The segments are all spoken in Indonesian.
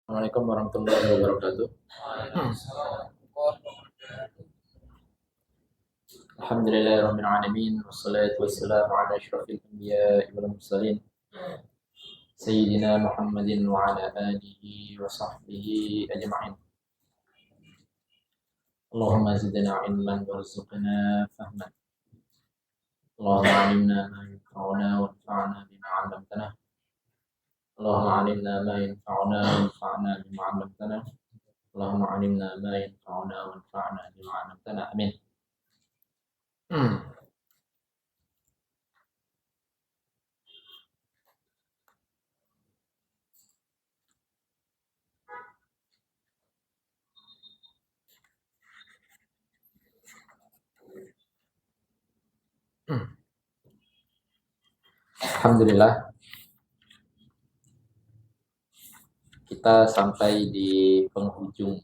Assalamualaikum warahmatullahi wabarakatuh. Alhamdulillahirabbil alamin wassalatu wassalamu ala asyrafil anbiya'i wal mursalin sayyidina Muhammadin wa ala alihi wa sahbihi ajma'in. Allahumma zidna ilman warzuqna fahman. Allahumma 'allimna ma yanfa'una wanfa'na bima 'allamtana. Allahumma 'allimna ma yanfa'una wanfa'na bima 'allamtana. Allahumma 'allimna ma yanfa'una wanfa'na bima 'allamtana. Amin. Alhamdulillah, kita sampai di penghujung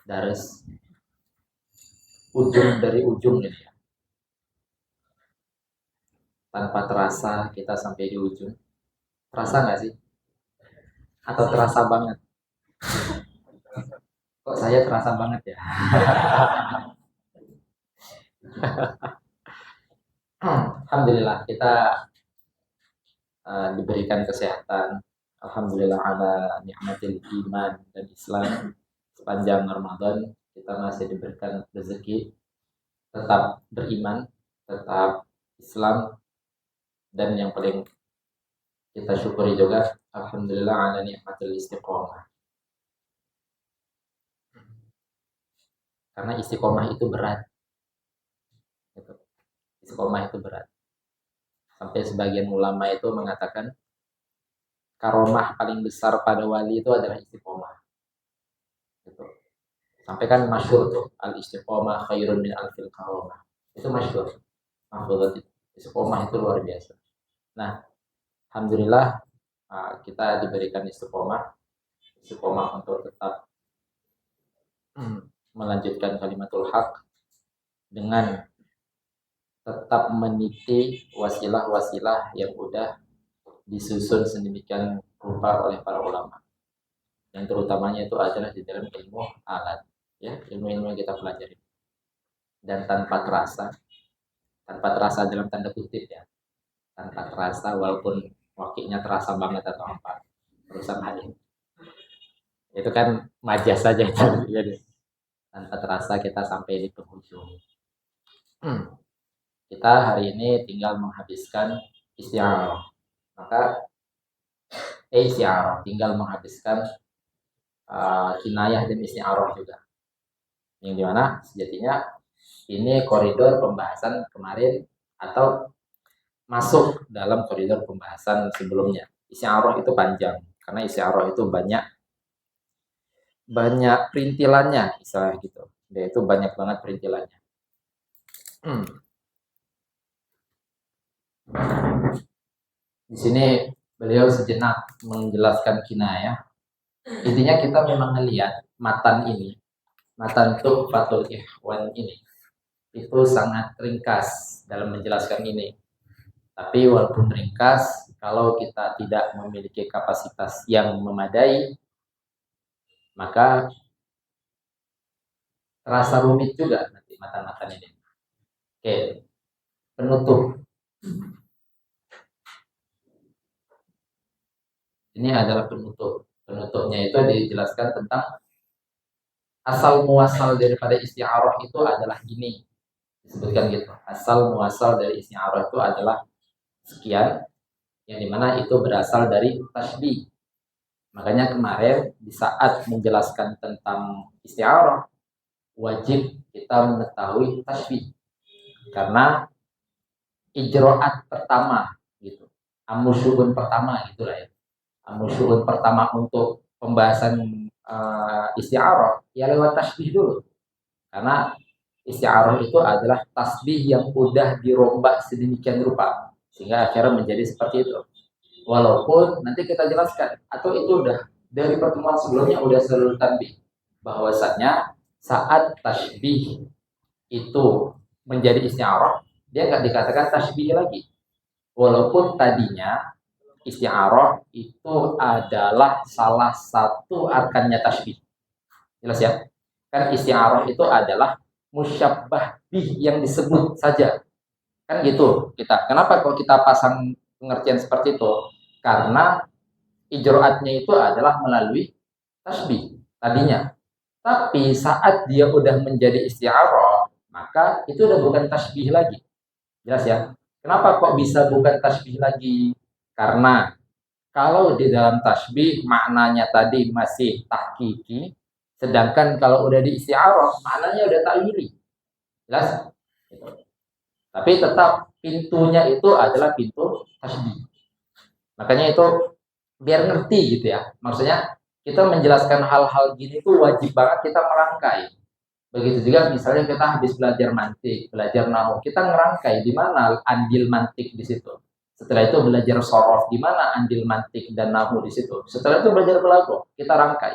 daras, ujung dari ujung ini ya. Tanpa terasa kita sampai di ujung. Terasa nggak sih? Atau terasa banget? Kok saya terasa banget ya? Alhamdulillah kita diberikan kesehatan. Alhamdulillah ala nikmatil iman dan Islam. Sepanjang Ramadan kita masih diberikan rezeki tetap beriman, tetap Islam, dan yang paling kita syukuri juga alhamdulillah ala nikmatil istiqomah. Karena istiqomah itu berat. Istiqomah itu berat. Sampai sebagian ulama itu mengatakan karomah paling besar pada wali itu adalah istiqomah. Gitu. Sampai kan masyhur tuh al istiqomah khairun min alfil karomah. Itu masyhur. Mahfudzat itu. Istiqomah itu luar biasa. Nah, alhamdulillah kita diberikan istiqomah untuk tetap melanjutkan kalimatul haq dengan tetap meniti wasilah-wasilah yang udah disusun sedemikian rupa oleh para ulama. Yang terutamanya itu adalah di dalam ilmu alat, ya, ilmu-ilmu yang kita pelajari. Dan tanpa terasa dalam tanda kutip ya, tanpa terasa walaupun wakilnya terasa banget atau apa, urusan lain. Itu kan majas saja itu, ya. Tanpa terasa kita sampai di penghujung. Kita hari ini tinggal menghabiskan isti'arah. Maka isti'arah tinggal menghabiskan kinayah dan isti'arah juga. Yang dimana sejatinya ini koridor pembahasan kemarin atau masuk dalam koridor pembahasan sebelumnya. Isti'arah itu panjang karena isti'arah itu banyak perintilannya, istilah gitu. Dia itu banyak banget perintilannya. Di sini beliau sejenak menjelaskan kinayah. Intinya kita memang melihat matan Tuhfatul Ikhwan ini itu sangat ringkas dalam menjelaskan ini. Tapi walaupun ringkas, kalau kita tidak memiliki kapasitas yang memadai, maka terasa rumit juga nanti matan-matan ini. Oke, penutup. Ini adalah penutup. Penutupnya itu dijelaskan tentang asal muasal daripada isti'arah itu adalah gini. Disebutkan gitu. Asal muasal dari isti'arah itu adalah sekian, yang dimana itu berasal dari tasbih. Makanya kemarin di saat menjelaskan tentang isti'arah, wajib kita mengetahui tasbih. Karena ijro'at pertama gitu. Amusyu'un pertama gitulah ya. Amusyu'un pertama untuk pembahasan isti'arah ya lewat tasbih dulu. Karena isti'arah itu adalah tasbih yang udah dirombak sedemikian rupa sehingga akhirnya menjadi seperti itu. Walaupun nanti kita jelaskan atau itu udah dari pertemuan sebelumnya udah selalu tanbih bahwasanya saat tasbih itu menjadi isti'arah dia nggak dikatakan tasbih lagi. Walaupun tadinya isti'arah itu adalah salah satu arkannya tasbih. Jelas ya? Kan isti'arah itu adalah musyabbah bih yang disebut saja. Kan gitu kita. Kenapa kalau kita pasang pengertian seperti itu? Karena ijroatnya itu adalah melalui tasbih tadinya. Tapi saat dia udah menjadi isti'arah, maka itu udah bukan tasbih lagi. Jelas ya? Kenapa kok bisa bukan tasbih lagi? Karena kalau di dalam tasbih maknanya tadi masih tahqiqi, sedangkan kalau udah di isti'arah maknanya udah ta'wili. Jelas? Gitu. Tapi tetap pintunya itu adalah pintu tasbih. Makanya itu biar ngerti gitu ya. Maksudnya kita menjelaskan hal-hal gini tuh wajib banget kita merangkai. Begitu juga misalnya kita habis belajar mantik, belajar nahwu, kita ngerangkai di mana andil mantik di situ. Setelah itu belajar sorof, di mana andil mantik dan nahwu di situ. Setelah itu belajar balaghah, kita rangkai.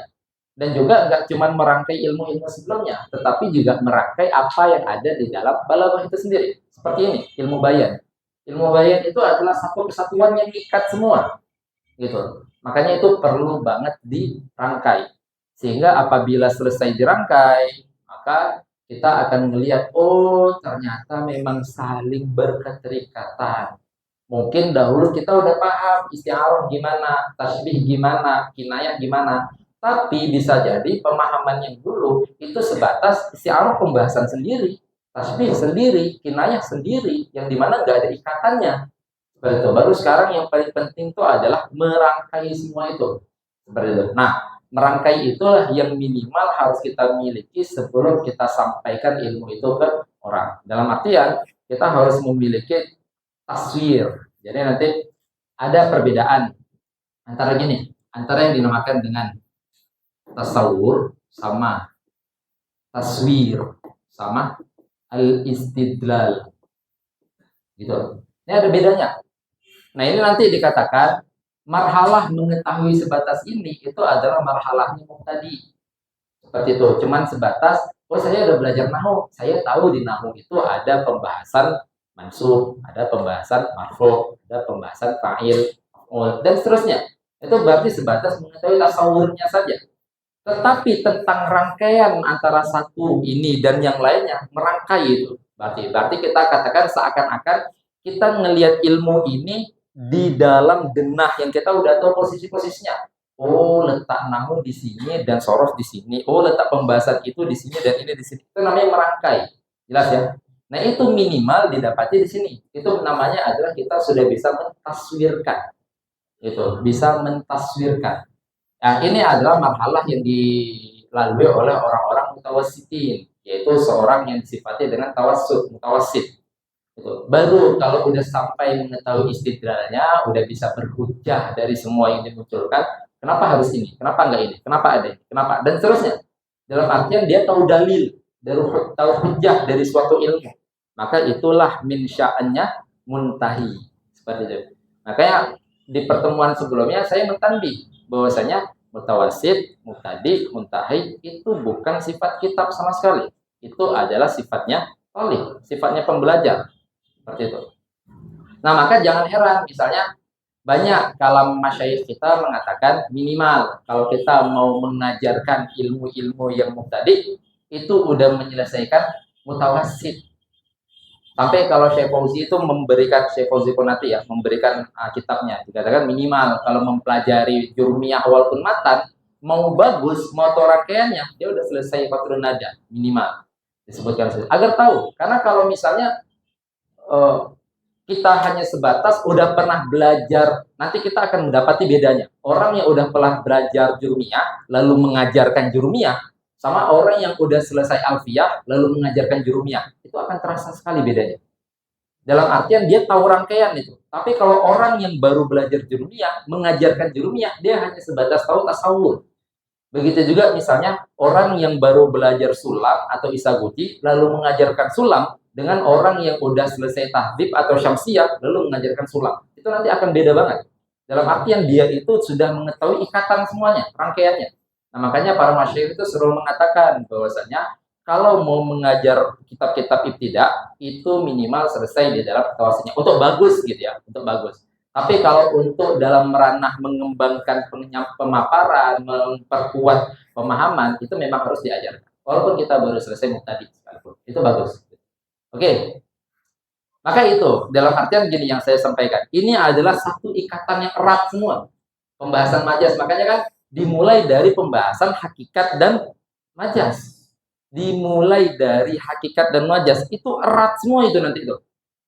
Dan juga nggak cuma merangkai ilmu-ilmu sebelumnya, tetapi juga merangkai apa yang ada di dalam balaghah itu sendiri. Seperti ini, ilmu bayan. Ilmu bayan itu adalah satu kesatuan yang ikat semua, gitu. Makanya itu perlu banget dirangkai. Sehingga apabila selesai dirangkai, maka kita akan melihat, oh ternyata memang saling berketerikatan. Mungkin dahulu kita udah paham isti'arah gimana, tasbih gimana, kinayah gimana. Tapi bisa jadi pemahaman yang dulu itu sebatas isti'arah pembahasan sendiri, tasbih sendiri, kinayah sendiri, yang dimana nggak ada ikatannya. Seperti itu. Baru sekarang yang paling penting itu adalah merangkai semua itu. Seperti itu. Nah, merangkai itulah yang minimal harus kita miliki sebelum kita sampaikan ilmu itu ke orang. Dalam artian, kita harus memiliki taswir. Jadi nanti ada perbedaan antara gini, antara yang dinamakan dengan tasawur sama taswir sama al-istidlal. Gitu. Ini ada bedanya. Nah, ini nanti dikatakan marhalah mengetahui sebatas ini itu adalah marhalahnya tadi. Seperti itu. Cuman sebatas, oh saya udah belajar nahwu, saya tahu di nahwu itu ada pembahasan mansub, ada pembahasan marfu, ada pembahasan fa'il, dan seterusnya. Itu berarti sebatas mengetahui tasawurnya saja. Tetapi tentang rangkaian antara satu ini dan yang lainnya, merangkai itu. Berarti kita katakan seakan-akan kita ngelihat ilmu ini di dalam denah yang kita udah tahu posisi-posisinya. Oh, letak nahwu di sini dan sorof di sini. Oh, letak pembahasan itu di sini dan ini di sini. Itu namanya merangkai. Jelas ya? Nah, itu minimal didapati di sini. Itu namanya adalah kita sudah bisa mentaswirkan. Itu, bisa mentaswirkan. Nah, ini adalah marhalah yang dilalui oleh orang-orang mutawassitin, yaitu seorang yang disifati dengan tawassut, mutawassit. Gitu. Baru kalau udah sampai mengetahui istidlalnya, udah bisa berhujjah dari semua yang dimunculkan, kenapa harus ini, kenapa enggak ini, kenapa ada ini, kenapa, dan seterusnya. Dalam artian dia tahu dalil, tahu hujjah dari suatu ilmu, maka itulah min sya'annya muntahi. Seperti itu. Makanya di pertemuan sebelumnya saya mentanbih bahwasanya mutawassit, mubtadi, muntahi itu bukan sifat kitab sama sekali. Itu adalah sifatnya talib, sifatnya pembelajar. Seperti itu. Nah, maka jangan heran misalnya banyak kalam masyayikh kita mengatakan minimal kalau kita mau mengajarkan ilmu-ilmu yang mubtadi itu udah menyelesaikan mutawassit. Sampai kalau Syekh Fauzi itu memberikan, Syekh Fauzi Konati ya, memberikan kitabnya, dikatakan minimal kalau mempelajari jurmiyah walaupun matan, mau bagus, mau rangkaiannya, dia udah selesai fatrun nada, minimal. Disebutkan agar tahu, karena kalau misalnya kita hanya sebatas udah pernah belajar, nanti kita akan mendapati bedanya. Orang yang udah pernah belajar jurmiyah, lalu mengajarkan jurmiyah, sama orang yang udah selesai alfiyah, lalu mengajarkan jurmiyah, itu akan terasa sekali bedanya. Dalam artian dia tahu rangkaian itu. Tapi kalau orang yang baru belajar jurmiyah, mengajarkan jurmiyah, dia hanya sebatas tahu tasawur. Begitu juga misalnya orang yang baru belajar sulam atau isaguti, lalu mengajarkan sulam, dengan orang yang udah selesai tahdib atau syamsiyah lalu mengajarkan sulam, itu nanti akan beda banget. Dalam artian dia itu sudah mengetahui ikatan semuanya, rangkaiannya. Nah, makanya para masyayikh itu selalu mengatakan bahwasanya kalau mau mengajar kitab-kitab ibtidah itu minimal selesai di dalam tawasnya untuk bagus gitu ya, untuk bagus. Tapi kalau untuk dalam ranah mengembangkan pemaparan, memperkuat pemahaman, itu memang harus diajarkan. Walaupun kita baru selesai muqtadi sekalipun. Itu bagus. Oke. Maka itu, dalam artian gini yang saya sampaikan. Ini adalah satu ikatan yang erat semua. Pembahasan majas. Makanya kan dimulai dari pembahasan hakikat dan majas. Dimulai dari hakikat dan majas. Itu erat semua itu nanti itu.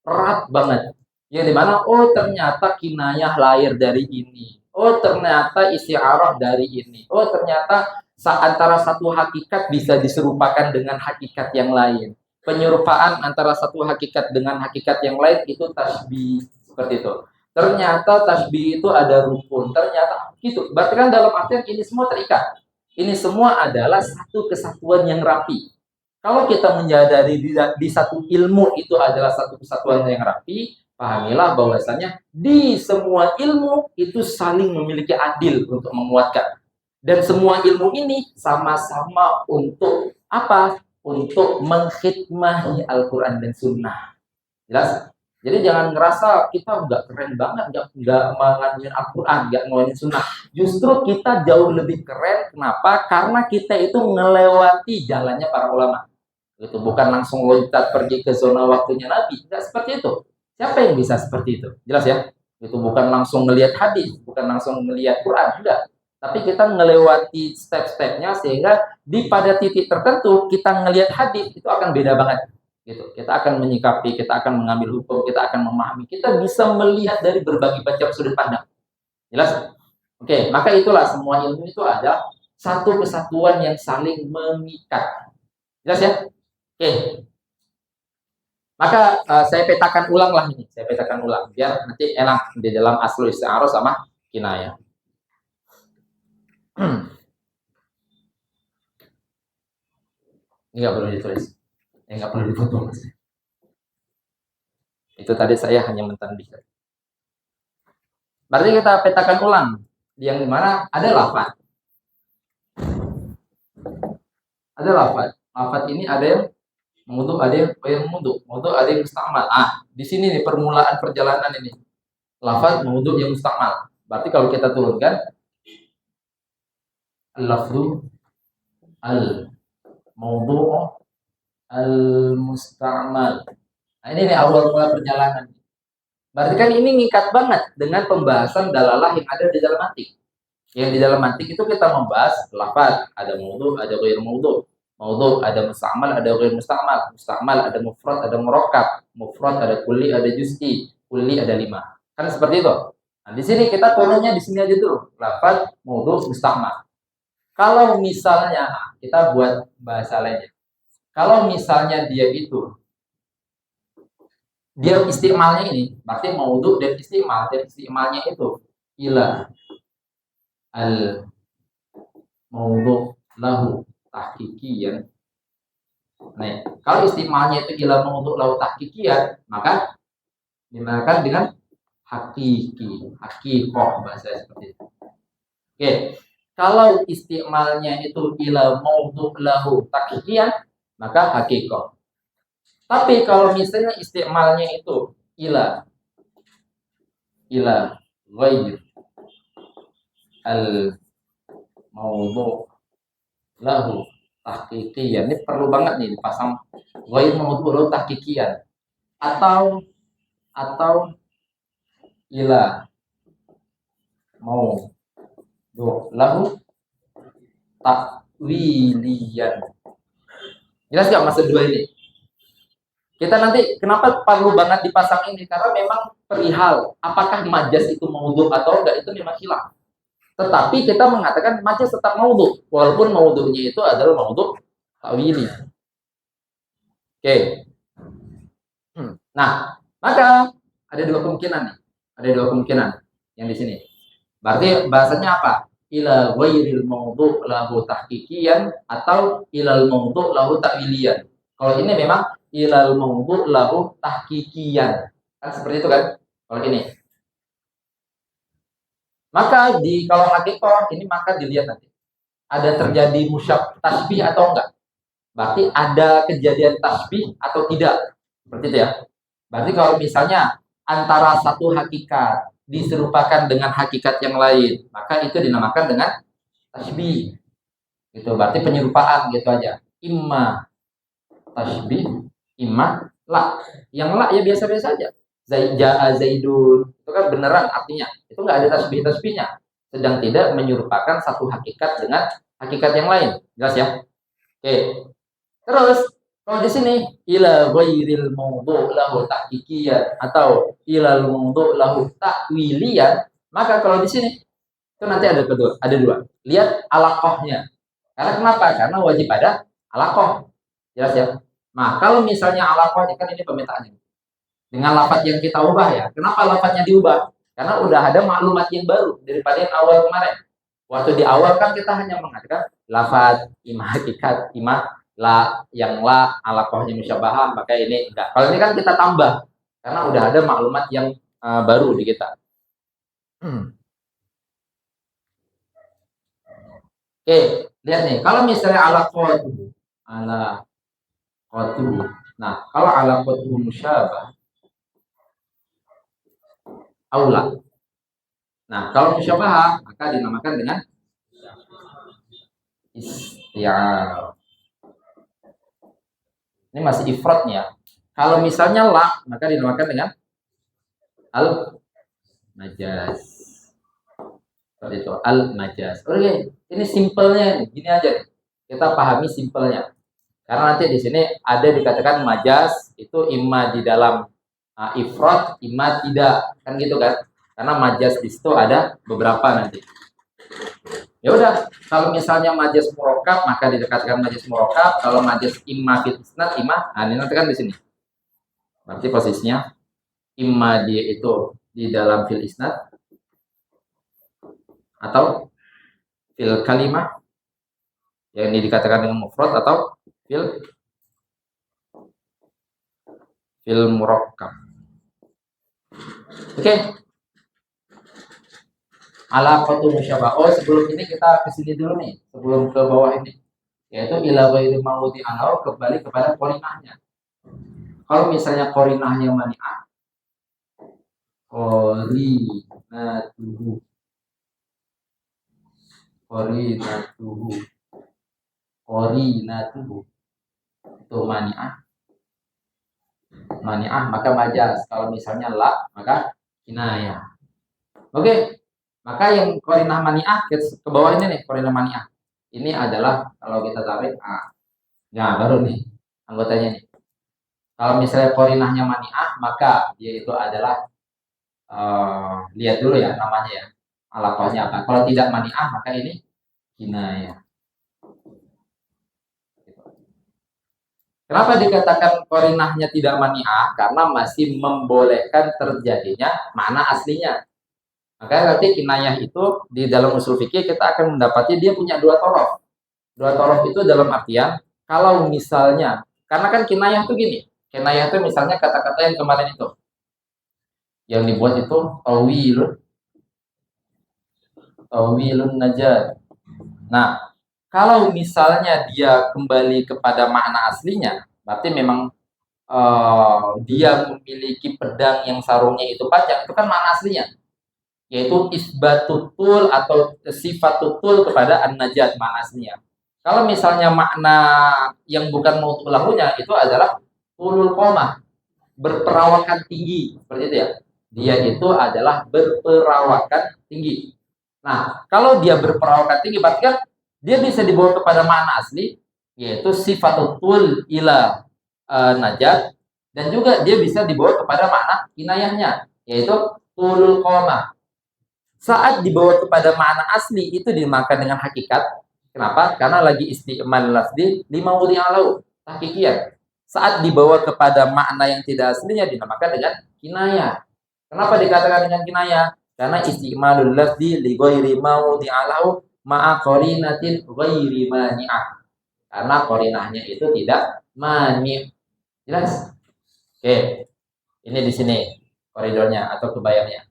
Erat banget. Yang dimana, oh ternyata kinayah lahir dari ini. Oh ternyata isti'arah dari ini. Oh ternyata antara satu hakikat bisa diserupakan dengan hakikat yang lain. Penyerupaan antara satu hakikat dengan hakikat yang lain itu tasbih. Seperti itu. Ternyata tasbih itu ada rukun. Ternyata gitu. Berarti kan dalam artian ini semua terikat. Ini semua adalah satu kesatuan yang rapi. Kalau kita menyadari di satu ilmu itu adalah satu kesatuan yang rapi, pahamilah bahwasanya di semua ilmu itu saling memiliki adil untuk menguatkan. Dan semua ilmu ini sama-sama untuk apa? Untuk mengkhidmahi Al-Quran dan Sunnah. Jelas? Jadi jangan ngerasa kita nggak keren banget, nggak mengaduin Al-Quran, nggak mengaduin Sunnah. Justru kita jauh lebih keren. Kenapa? Karena kita itu melewati jalannya para ulama. Itu bukan langsung loncat pergi ke zona waktunya Nabi. Nggak seperti itu. Siapa yang bisa seperti itu? Jelas ya? Itu bukan langsung melihat hadis, bukan langsung melihat Quran, enggak. Tapi kita melewati step-stepnya sehingga di pada titik tertentu kita ngelihat hadis itu akan beda banget. Gitu. Kita akan menyikapi, kita akan mengambil hukum, kita akan memahami. Kita bisa melihat dari berbagai macam sudut pandang. Jelas? Oke, maka itulah semua ilmu itu ada satu kesatuan yang saling mengikat. Jelas ya? Oke. Maka saya petakan ulang lah ini. Saya petakan ulang biar nanti enak di dalam aslul isti'arah sama kinayah. Ini nggak perlu ditulis. Nggak perlu difoto. Itu tadi saya hanya mentandihkan. Berarti kita petakan ulang. Yang dimana ada lafaz. Ada lafaz. Lafaz ini ada yang mudhu, ada yang ghair mudhu, mudhu ada yang mustamal. Di sini nih permulaan perjalanan ini. Lafaz mudhu yang mustamal. Berarti kalau kita turunkan al-lafzu al-mudhu al-mustamal. Nah, ini nih awal mula perjalanan. Berarti kan ini ngikat banget dengan pembahasan dalalah yang ada di dalam mantik. Yang di dalam mantik itu kita membahas lafaz, ada mudhu, ada ghair mudhu. Maudhu ada mustamal, ada ghair mustamal. Mustamal ada mufrad, ada murakkab. Mufrad ada kulli, ada juz'i. Kulli ada 5. Kan seperti itu. Nah, di sini kita turunnya di sini aja dulu. Lafaz, maudhu, mustamal. Kalau misalnya kita buat bahasa lainnya. Kalau misalnya dia istimalnya ini, berarti maudhu dan istimalnya itu ila al maudhu lahu tahqiqiyan. Nah, kalau istimalnya itu ila maudhu lahu tahqiqiyan, maka dinamakan dengan hakiki, hakikoh bahasa seperti itu. Oke. Kalau istimalnya itu ila maudhu lahu tahqiqiyan, maka hakikoh. Tapi kalau misalnya istimalnya itu ila ghair al maudhu lahu tahqiqiyan. Ini perlu banget nih dipasang ghair maudhu lahu tahqiqiyan atau ila maudhu lahu takwiliyan. Jelas nggak maksud dua ini? Kita nanti kenapa perlu banget dipasang ini? Karena memang perihal apakah majas itu maudhu atau enggak itu memang khilaf. Tetapi kita mengatakan majas tetap maudhu, walaupun maudhunya itu adalah maudhu ta'wili. Oke. Nah, maka ada dua kemungkinan nih. Ada dua kemungkinan yang di sini. Berarti bahasanya apa? Ila ghairil maudhu lahu tahqiqiyan atau ilal maudhu lahu ta'wiliyan. Kalau ini memang ilal maudhu lahu tahqiqiyan. Kan seperti itu kan? Kalau ini. Maka kalau hakikoh ini maka dilihat nanti. Ada terjadi musyab tasbih atau enggak? Berarti ada kejadian tasbih atau tidak? Seperti itu ya. Berarti kalau misalnya antara satu hakikat diserupakan dengan hakikat yang lain, maka itu dinamakan dengan tasbih. Itu berarti penyerupaan gitu aja. Imma tasbih, imma la. Yang la ya biasa-biasa aja. Jaa Zaidun itu kan beneran artinya. Itu nggak ada tasbih-tasbihnya. Sedang tidak menyerupakan satu hakikat dengan hakikat yang lain. Jelas ya? Oke. Terus kalau di sini ila ghairil mawdu' lahu tahqiqiyan atau ilal mawdu' lahu ta'wiliyan, maka kalau di sini itu nanti ada kedua, ada dua. Lihat alaqahnya. Karena kenapa? Karena wajib ada alaqah. Jelas ya? Nah, kalau misalnya alaqahnya kan ini pemetaannya. Dengan lafaz yang kita ubah ya. Kenapa lafaznya diubah? Karena udah ada maklumat yang baru daripada yang awal kemarin. Waktu di awal kan kita hanya mengatakan lafaz, imah hakikat, imah la, yang la, alaqahnya musyabahah, maka ini enggak. Kalau ini kan kita tambah karena udah ada maklumat yang baru di kita. Oke, lihat nih. Kalau misalnya alaqatuhu, alaqatuhu. Nah, kalau alaqatuhu musyabah aula. Nah, kalau musyabahah maka dinamakan dengan isti'arah. Ini masih ifratnya. Kalau misalnya la, maka dinamakan dengan al-majaz. Seperti itu, al-majaz. Oke, ini simpelnya, gini aja nih. Kita pahami simpelnya. Karena nanti di sini ada dikatakan majaz itu imma di dalam ifrat, imma tidak, kan gitu kan? Karena majaz di situ ada beberapa nanti. Ya udah, kalau misalnya majaz murakkab maka dikatakan majaz murakkab. Kalau majaz imma fil isnad, imma, nah ini nanti kan di sini. Berarti posisinya imma dia itu di dalam fil isnad atau fil kalimah yang ini dikatakan dengan mufrad atau fil murakkab. Oke. Alaqatu musyabah. Oh, sebelum ini kita ke sini dulu nih, sebelum ke bawah ini. Yaitu ila ghairi mawdi anau, kembali kepada qarinahnya. Kalau misalnya qarinahnya mani'ah, qarinatuhu, itu mani'ah maka majaz. Kalau misalnya la maka kinayah. Oke. Maka yang qarinah mani'ah ke bawah ini nih, qarinah mani'ah. Ini adalah kalau kita tarik nah baru nih anggotanya nih. Kalau misalnya qarinahnya mani'ah maka dia itu adalah lihat dulu ya namanya ya. Alaqahnya apa? Kalau tidak mani'ah maka ini kinayah. Kenapa dikatakan qarinahnya tidak mani'ah? Karena masih membolehkan terjadinya makna aslinya. Maka nanti kinayah itu di dalam usul fikih kita akan mendapati dia punya dua torof. Dua torof itu dalam artian kalau misalnya, karena kan kinayah itu gini. Kinayah itu misalnya kata-kata yang kemarin itu. Yang dibuat itu tawilun najat. Nah, kalau misalnya dia kembali kepada makna aslinya, berarti memang dia memiliki pedang yang sarungnya itu panjang, itu kan makna aslinya. Yaitu isbatutul atau sifat tutul kepada an-najat makna aslinya. Kalau misalnya makna yang bukan mautulahunya itu adalah tulul qomah, berperawakan tinggi, seperti itu ya. Dia itu adalah berperawakan tinggi. Nah, kalau dia berperawakan tinggi berarti kan dia bisa dibawa kepada makna asli, yaitu sifatul ila najat, dan juga dia bisa dibawa kepada makna kinayahnya, yaitu tulul qomah. Saat dibawa kepada makna asli itu dimakan dengan hakikat. Kenapa? Karena lagi isti'mal lafzi lima wudhi'alau tahqiqiyah. Saat dibawa kepada makna yang tidak aslinya dinamakan dengan kinayah. Kenapa dikatakan dengan kinayah? Karena isti'malul lafzi li ghairi mawdhi'alau ma'a qarinatin ghairi mani'ah. Karena qarinahnya itu tidak mani'. Jelas? Oke. Ini di sini koridornya atau kebayangnya.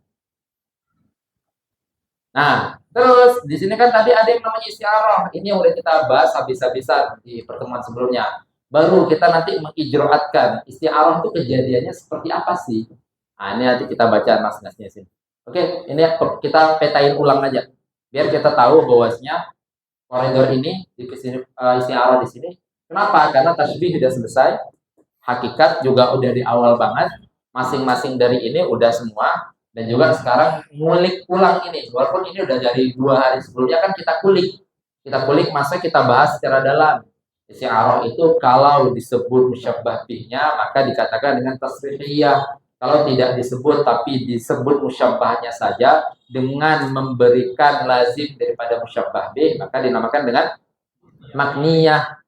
Nah, terus di sini kan tadi ada yang namanya isti'arah. Ini yang udah kita bahas habis-habisan di pertemuan sebelumnya. Baru kita nanti mengijroatkan isti'arah itu kejadiannya seperti apa sih? Nah, ini nanti kita baca nas-nasnya sini. Oke, ini kita petain ulang aja. Biar kita tahu bahwasanya koridor ini di sini isti'arah di sini. Kenapa? Karena tasbih sudah selesai, hakikat juga udah di awal banget, masing-masing dari ini udah semua, dan juga sekarang ngulik ulang ini. Walaupun ini udah dari 2 hari sebelumnya kan kita kulik masa kita bahas secara dalam. Isti'arah itu kalau disebut musyabbah bihnya maka dikatakan dengan tasrihiyah. Kalau tidak disebut tapi disebut musyabbahnya saja dengan memberikan lazim daripada musyabbah bih maka dinamakan dengan makniyah.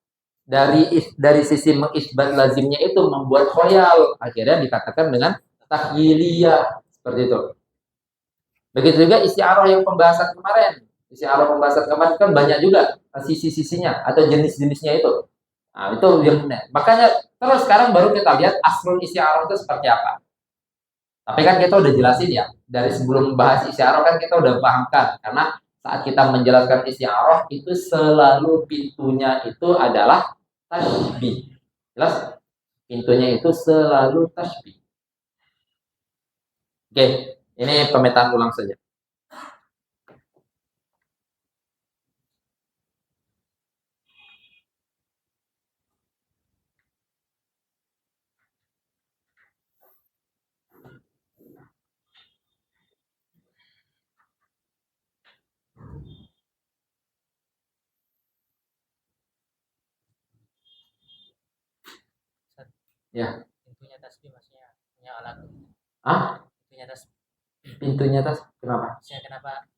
Dari sisi mengisbat lazimnya itu membuat khoyal, akhirnya dikatakan dengan tahyiliyah seperti itu. Begitu juga isti'arah yang pembahasan kemarin. Isti'arah pembahasan kemarin kan banyak juga sisi-sisinya atau jenis-jenisnya itu. Nah, itu yang makanya terus sekarang baru kita lihat aslul isti'arah itu seperti apa. Tapi kan kita udah jelasin ya, dari sebelum bahas isti'arah kan kita udah pahamkan karena saat kita menjelaskan isti'arah itu selalu pintunya itu adalah tasbih. Jelas? Pintunya itu selalu tasbih. Oke, ini pemetaan ulang saja. Ya. Pintunya tasbih maksudnya punya alat. Pintunya tasbih. Pintunya tasbih. Kenapa? Maksudnya kenapa?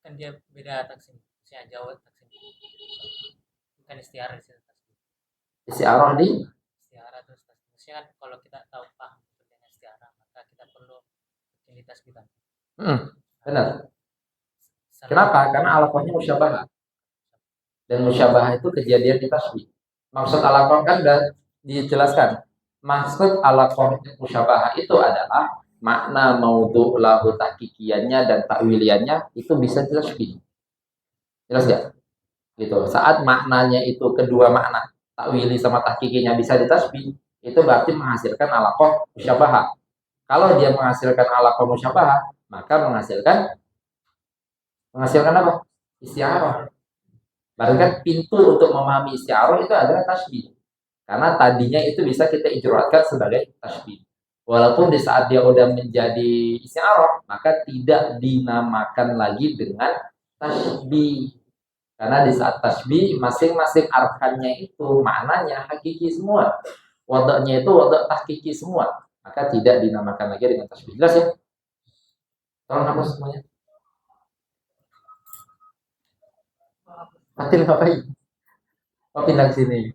Kan dia beda taksim. Maksudnya jauh taksim. Bukan istiarah sih tasbih. Istiarah di? Istiarah terus tasbih. Maksudnya kan kalau kita tahu paham dengan istiarah maka kita perlu ini tasbih kan. Benar. Kenapa? Karena alaqahnya musyabahah. Dan musyabahah itu kejadian di tasbih. Maksud alaqah kan sudah dijelaskan. Maksud alaqah musyabahah itu adalah makna maudhu lahu tahqiqiyannya dan takwiliannya itu bisa tasbih. Jelas ya? Gitu. Saat maknanya itu kedua makna takwili sama tahqiqinya bisa ditasbih, itu berarti menghasilkan alaqah musyabahah. Kalau dia menghasilkan alaqah musyabahah, maka menghasilkan apa? Istiarah. Berarti kan pintu untuk memahami istiarah itu adalah tasbih. Karena tadinya itu bisa kita ijroatkan sebagai tasbih. Walaupun di saat dia udah menjadi istiarah, maka tidak dinamakan lagi dengan tasbih. Karena di saat tasbih, masing-masing arkannya itu maknanya hakiki semua. Wadaknya itu wadak tahkiki semua. Maka tidak dinamakan lagi dengan tasbih. Jelas ya? Tolong hapus semuanya. Fatil ngapain? Oh, pindah ke sini.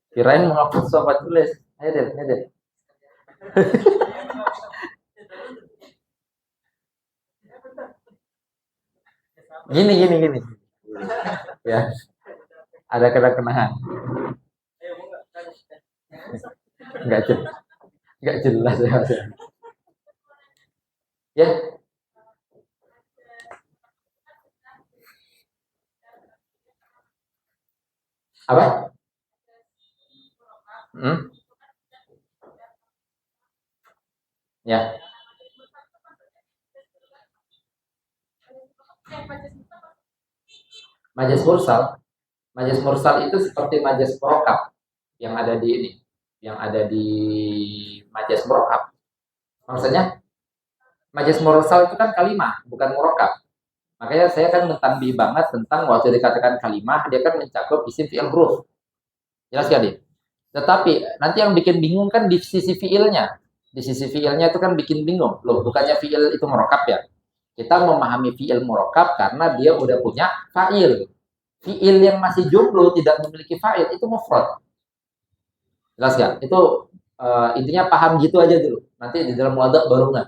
Kirain mau hapus sobat tulis. Ayo deh, ayo deh. Gini. Ya. Ada kenang-kenangan. Enggak jelas ya. Ya. Apa? Ya. Majas mursal itu seperti majas murokab yang ada di ini, yang ada di majas murokab. Maksudnya majas mursal itu kan kalimah, bukan murokab. Makanya saya kan mentambi banget tentang waktu dikatakan kalimah, dia kan mencakup isim fi'il huruf. Jelas gak, Din? Tetapi nanti yang bikin bingung kan di sisi fi'ilnya. Di sisi fi'ilnya itu kan bikin bingung. Loh, bukannya fi'il itu murokab ya? Kita memahami fi'il murokab karena dia udah punya fa'il. Fi'il yang masih jomblo tidak memiliki fa'il itu mufrad. Jelas gak? Itu intinya paham gitu aja dulu. Nanti di dalam wadah baru nggak.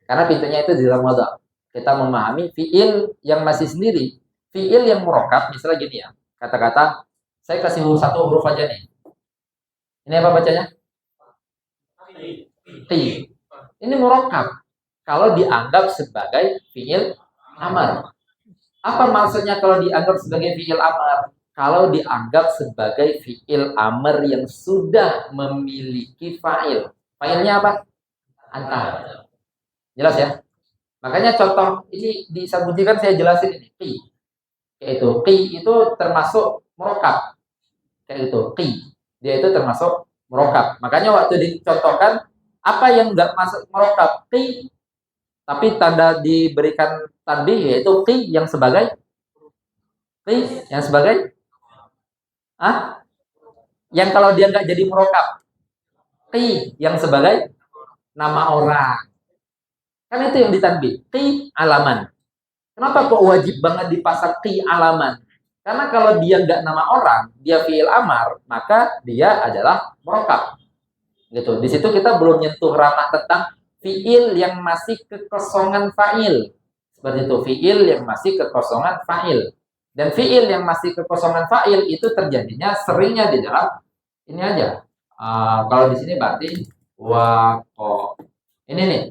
Karena pintunya itu di dalam wadah. Kita memahami fi'il yang masih sendiri. Fi'il yang murokab, misalnya gini ya. Kata-kata, saya kasih satu huruf aja nih. Ini apa bacanya? Ti. Ini murokab. Kalau dianggap sebagai fi'il amar. Apa maksudnya kalau dianggap sebagai fi'il amar? Kalau dianggap sebagai fi'il amar yang sudah memiliki fa'il. Fa'ilnya apa? Anta. Jelas ya? Makanya contoh ini di Sabuti kan saya jelasin ini qi. Kayak itu qi itu termasuk murokab. Kayak itu qi. Dia itu termasuk murokab. Makanya waktu dicontohkan apa yang enggak masuk murokab qi tapi tanda diberikan tanbih yaitu qi yang sebagai ah yang kalau dia nggak jadi murokab qi yang sebagai nama orang. Kan itu yang ditanbih. Qi alaman. Kenapa kok wajib banget dipasang qi alaman? Karena kalau dia nggak nama orang, dia fiil amar, maka dia adalah murokab. Gitu. Di situ kita belum nyentuh ranah tentang fiil yang masih kekosongan fa'il. Seperti itu, fiil yang masih kekosongan fa'il. Dan fiil yang masih kekosongan fa'il itu terjadinya seringnya di dalam ini aja. Kalau di sini berarti waqo. Ini nih.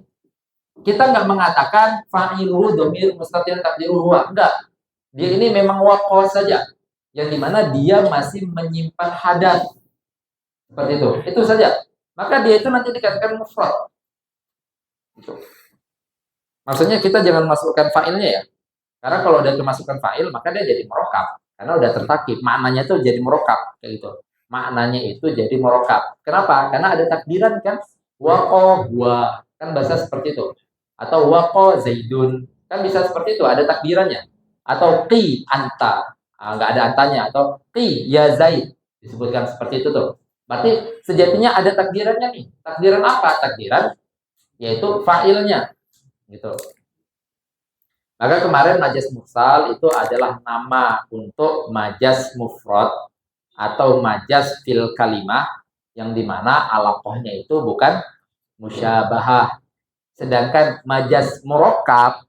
Kita nggak mengatakan fa'iluhu dhamir mustatir takdiruhu huwa. Enggak. Dia ini memang waqo saja. Yang dimana dia masih menyimpan hadas. Seperti itu. Itu saja. Maka dia itu nanti dikatakan mufrad. Gitu. Maksudnya kita jangan masukkan fa'ilnya ya. Karena kalau udah dimasukkan fa'il, maka dia jadi murokab. Karena udah tertakib. Maknanya itu jadi murokab. Kayak gitu. Maknanya itu jadi murokab. Kenapa? Karena ada takdiran kan. Waqo huwa. Kan bahasa seperti itu. Atau waqo zaidun. Kan bisa seperti itu. Ada takdirannya. Atau qi anta. Nggak ada antanya. Atau qi ya zaid. Disebutkan seperti itu tuh. Berarti sejatinya ada takdirannya nih. Takdiran apa? Takdiran yaitu fa'ilnya. Gitu. Maka kemarin majas mursal itu adalah nama untuk majas mufrad atau majas fil kalimah yang dimana alaqahnya itu bukan musyabahah. Sedangkan majas murakkab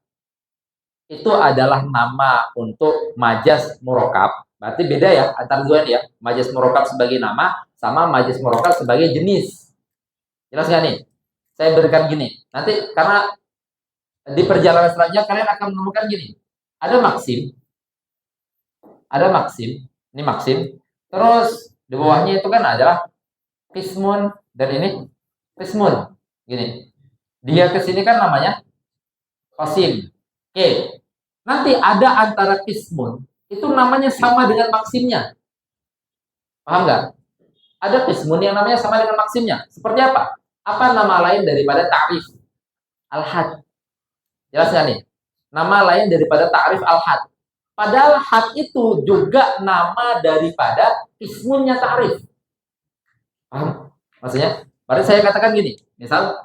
itu adalah nama untuk majas murakkab. Berarti beda ya antara dua ya. Majas murakkab sebagai nama sama majas murakkab sebagai jenis. Jelas nggak nih? Saya berikan gini. Nanti karena di perjalanan selanjutnya kalian akan menemukan gini. Ada maksim, ini maksim. Terus di bawahnya itu kan adalah qismun dan ini qismun. Gini. Dia ke sini kan namanya qasim. Oke. Nanti ada antara qismun itu namanya sama dengan maksimnya. Paham nggak? Ada qismun yang namanya sama dengan maksimnya. Seperti apa? Apa nama lain daripada ta'rif? Al-had. Jelas nggak nih? Nama lain daripada ta'rif al-had. Padahal had itu juga nama daripada ismunnya ta'rif. Paham? Maksudnya? Berarti saya katakan gini. Misal,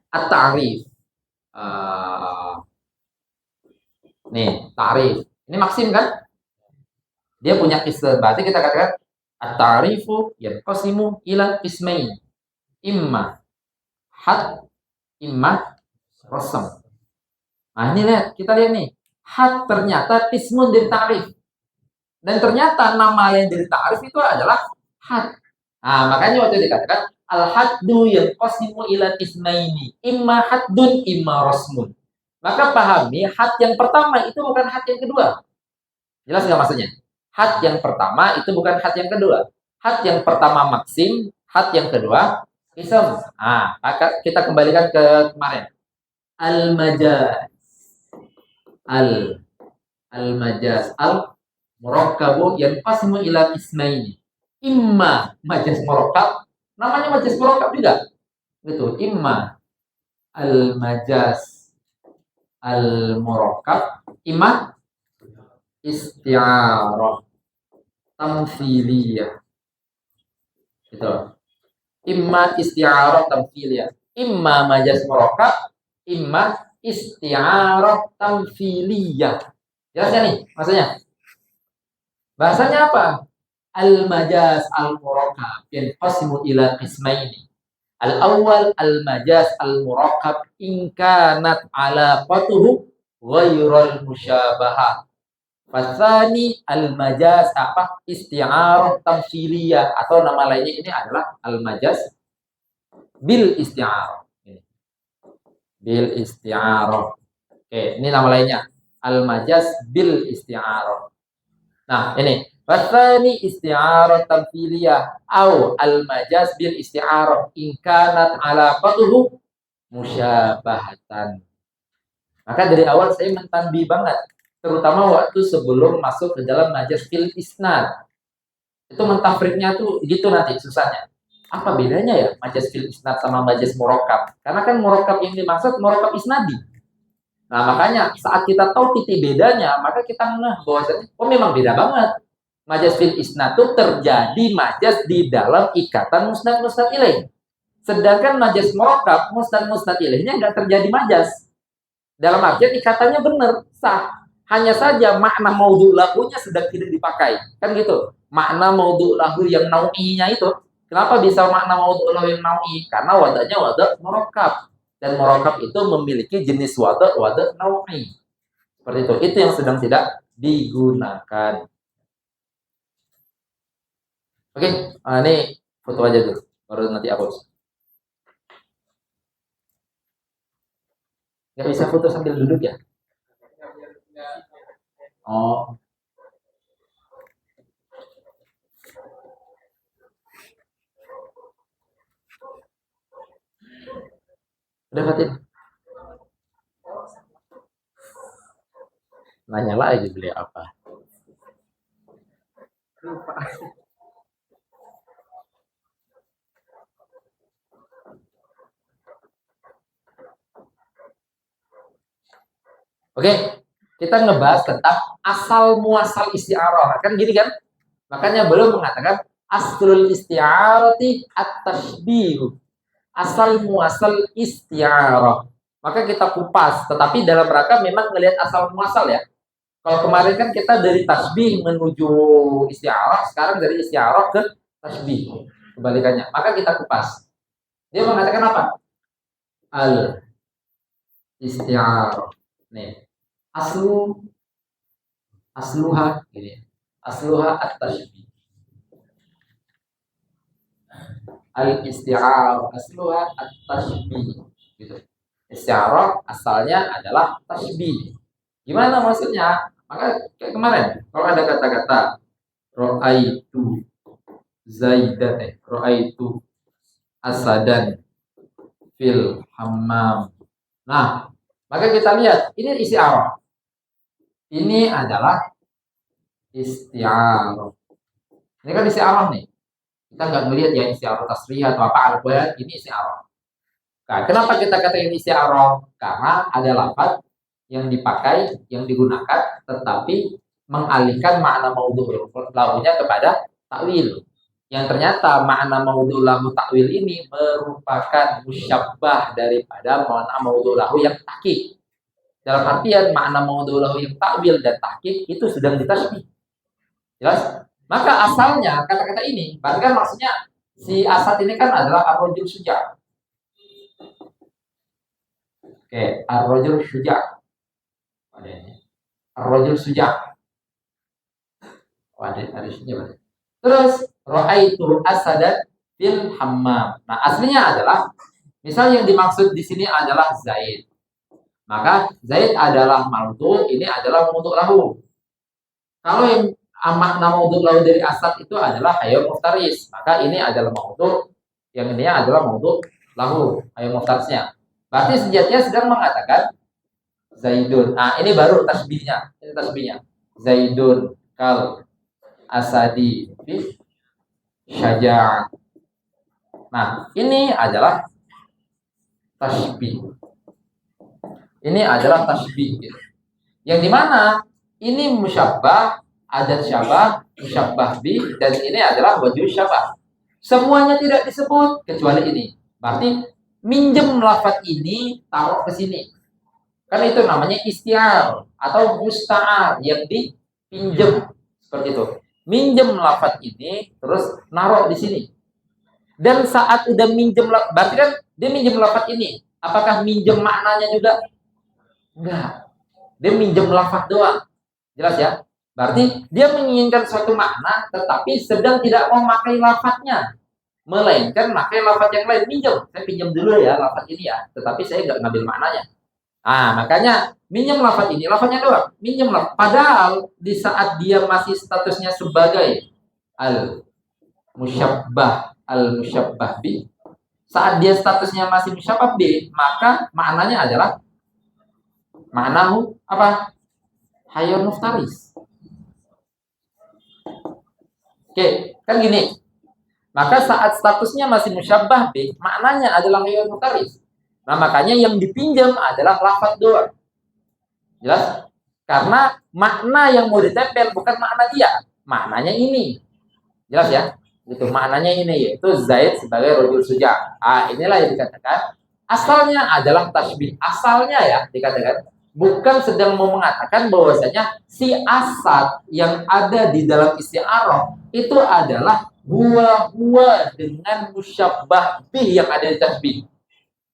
at-ta'rif. Nih, ta'rif. Ini maksim kan? Dia punya istilah. Berarti kita katakan, at-ta'rifu yanqasimu ila ismain. Imma had, imma rasam. Nah ini lihat, kita lihat nih. Had ternyata ismun dari ta'rif. Dan ternyata nama yang dari ta'rif itu adalah had. Nah makanya waktu dikatakan al-haddu yanqasimu ila ismaini. Imma haddun imma rasmun. Maka pahami had yang pertama itu bukan had yang kedua. Jelas nggak maksudnya? Had yang pertama itu bukan had yang kedua. Had yang pertama maksim, had yang kedua ism. Nah, maka kita kembalikan ke kemarin. Al-majaz. Al-majaz. Al-murakkabu yanqasimu ila ismaini. Imma majaz murakkab, namanya majaz murakkab juga. Gitu, imma al-majaz al-murakkab, imma isti'arah tamthiliyah. Gitu. Imma isti'arah tamthiliyah. Imma majaz murakkab, imma isti'arah tamthiliyah. Jelas ya nih maksudnya? Bahasanya apa? Al-majaz al-murakkab yanqasimu ila qismaini. Al-awwal al-majaz al-murakkab in kanat alaqatuhu ghairal musyabahah. Fatsani al-majaz apa? Isti'arah tamthiliyah atau nama lainnya ini adalah al-majaz bil isti'arah. Bil isti'arah. Oke, ini nama lainnya. Al-majaz bil isti'arah. Nah, ini. Fatsani isti'arah tamthiliyah au al-majaz bil isti'arah in kanat alaqatuhu musyabahatan. Maka dari awal saya mentanbih banget, terutama waktu sebelum masuk ke dalam majaz fil isnad. Itu mentafriknya tuh gitu nanti susahnya. Apa bedanya ya majaz fil isnad sama majaz murakkab? Karena kan murakkab yang dimaksud murakkab isnadi. Nah, makanya saat kita tahu titik bedanya, maka kita ngeh bahwasanya oh memang beda banget. Majaz fil isnad itu terjadi majaz di dalam ikatan musnad musnad ilaih. Sedangkan majaz murakkab musnad musnad ilaihnya nggak terjadi majaz. Dalam artian ikatannya benar, sah. Hanya saja makna maudhu lahunya sedang tidak dipakai. Kan gitu. Makna maudhu lahu yang nau'inya itu, kenapa bisa makna maudhu lahu yang nau'i? Karena wadahnya wadah murakkab. Dan murakkab itu memiliki jenis wadah nau'i. Seperti itu. Itu yang sedang tidak digunakan. Oke, ini foto aja dulu. Baru nanti hapus. Nggak bisa foto sambil duduk ya? Oh. Udah Fatin? Nanya lagi beli apa? Lupa. Oke, kita ngebahas tentang asal muasal isti'arah. Kan gini kan? Makanya belum mengatakan aslul isti'arati at-tashbih. Asal muasal isti'arah. Maka kita kupas, tetapi dalam rangka memang melihat asal muasal ya. Kalau kemarin kan kita dari tasbih menuju isti'arah, sekarang dari isti'arah ke tasbih. Kebalikannya. Maka kita kupas. Dia mengatakan apa? Al isti'arah. Nih. Asluha gini. Asluha at-tashbih. Al-isti'arah asluha at-tashbih. Gitu. Isti'arah asalnya adalah tashbih. Gimana maksudnya? Maka kayak kemarin kalau ada kata-kata ra'aitu zaidan ra'aitu asadan fil hammam. Nah, maka kita lihat ini isti'arah. Ini adalah isti'arah. Ini kan isti'arah nih. Kita nggak melihat ya isti'arah tasrih atau apa al ini isti'arah. Nah, kenapa kita katakan isti'arah? Karena ada lafaz yang dipakai, yang digunakan, tetapi mengalihkan makna maudhu lahunya kepada takwil. Yang ternyata makna maudhu lahu takwil ini merupakan musyabbah daripada makna maudhu lahu yang tahqiq. Dalam artian makna maudhu lahu yang takwil dan tahqiq itu sedang ditasbih. Jelas? Maka asalnya kata-kata ini, bahkan maksudnya si Asad ini kan adalah ar-rajul syuja'. Oke, ar-rajul syuja'. Ar-rajul syuja'. Ada syuja'. Terus ra'aitu asadan fil hammam. Nah, aslinya adalah misal yang dimaksud di sini adalah Zaid. Maka Zaid adalah maudhu, ini adalah maudhu lahu. Kalau yang makna maudhu lahu dari Asad itu adalah hayyul muftaris, maka ini adalah maudhu, yang ini adalah maudhu lahu, hayyul muftarisnya. Berarti sejatinya sedang mengatakan Zaidun. Nah, ini baru tasbihnya. Ini tasbihnya. Zaidun kal asadi fi syaja'ah. Nah, ini adalah tasbih. Ini adalah tasbih. Yang dimana ini musyabbah, adat syabah, musyabbah bi, dan ini adalah wajh syabah. Semuanya tidak disebut kecuali ini. Berarti minjem lafaz ini taruh ke sini. Karena itu namanya istiar atau musta'ar yang dipinjam seperti itu. Minjem lafaz ini terus naruh di sini. Dan saat udah minjem, berarti kan dia minjem lafaz ini. Apakah minjem maknanya juga? Enggak. Dia minjem lafaz doang. Jelas ya? Berarti dia menginginkan suatu makna tetapi sedang tidak mau memakai lafaznya. Melainkan pakai lafaz yang lain. Minjem. Saya pinjam dulu ya lafaz ini ya. Tetapi saya nggak ngambil maknanya. Ah, makanya minjem lafaz ini, lafaznya doang. Minjem lafaz. Padahal di saat dia masih statusnya sebagai al-musyabbah bi, Saat dia statusnya masih musyabbah bi, maka maknanya adalah ma'nahu apa? Hayyun muftaris. Oke, kan gini. Maka saat statusnya masih musyabbah bi, maknanya adalah hayyun muftaris. Nah, makanya yang dipinjam adalah lafaz doang. Jelas? Karena makna yang mau ditempel bukan makna dia, maknanya ini. Jelas ya? Itu maknanya ini, yaitu Zaid sebagai rajul suja. Inilah yang dikatakan asalnya adalah tasbih. Asalnya ya dikatakan bukan sedang mau mengatakan bahwasanya si asad yang ada di dalam isti'arah itu adalah huwa dengan musyabbah bih yang ada di tasbih.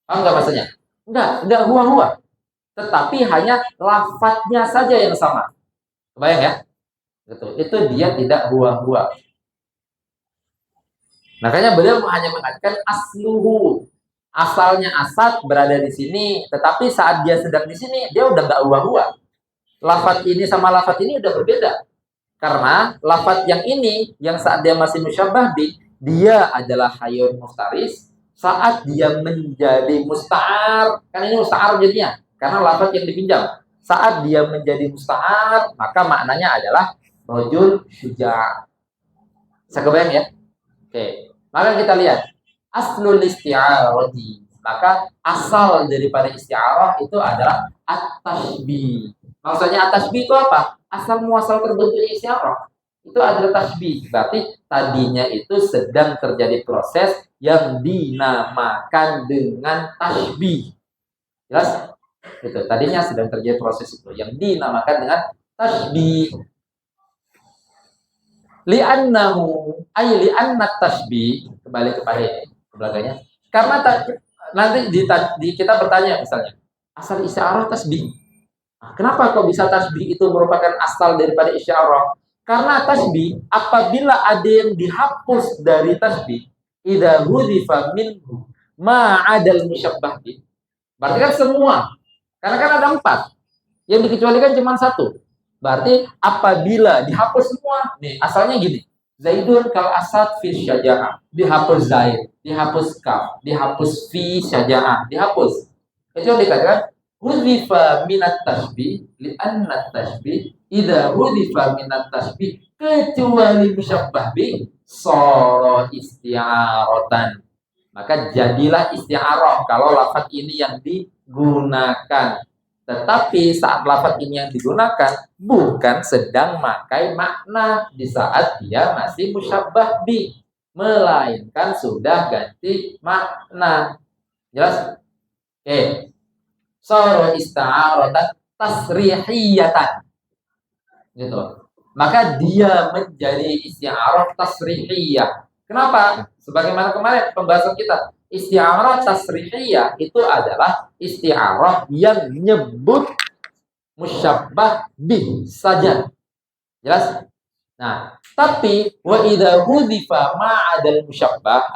Paham nggak maksudnya? Enggak huwa. Tetapi hanya lafadznya saja yang sama. Kebayang ya? Betul. Itu dia tidak huwa. Makanya beliau hanya mengatakan asluhu. Asalnya asad berada di sini, tetapi saat dia sedang di sini, dia udah nggak huwa. Lafadz ini sama lafadz ini udah berbeda. Karena lafadz yang ini, yang saat dia masih musyabbah bi, dia adalah hayyun muftaris. Saat dia menjadi musta'ar, kan ini musta'ar jadinya, karena lafadz yang dipinjam. Saat dia menjadi musta'ar, maka maknanya adalah rajul syuja'. Bisa kebayang ya? Oke. Maka kita lihat aslul isti'arati. Maka asal daripada isti'arah itu adalah at-tashbih. Maksudnya at-tashbih itu apa? Asal muasal terbentuknya isti'arah. Itu adalah tashbih. Berarti tadinya itu sedang terjadi proses yang dinamakan dengan tashbih. Jelas? Itu tadinya sedang terjadi proses itu yang dinamakan dengan tashbih. Li'annahu ay li'anna tasbih, kembali kepada ini ke belakangnya, karena nanti kita bertanya misalnya asal isyarah tasbih. Nah, kenapa kok bisa tasbih itu merupakan asal daripada isyarah? Karena tasbih apabila ada yang dihapus dari tasbih, idza hudzifa minhu ma 'adal musyabbah bi, berarti kan semua, karena kan ada 4 yang dikecualikan cuma 1. Berarti apabila dihapus semua, nih asalnya gini, Zaidun kal asad fi syaja'ah, dihapus Zaid, dihapus kaf, dihapus fi syaja'ah, dihapus. Itu yang dikatakan hudzifa minat tasbih, li'anna tasbih idza hudzifa minat tasbih kecuali musyabbah bi sara isti'aratan. Maka jadilah isti'arah kalau lafaz ini yang digunakan. Tetapi saat lafaz ini yang digunakan bukan sedang memakai makna di saat dia masih musyabbah bi, melainkan sudah ganti makna. Jelas? Oke. Sara ista'aratan tasrihiyatan. Gitu. Maka dia menjadi isti'arah tasrihiyah. Kenapa? Sebagaimana kemarin pembahasan kita, isti'arah tasrihiyah itu adalah isti'arah yang nyebut musyabbah bih saja. Jelas? Nah, tapi wa idza hudzifa ma'adal musyabbah.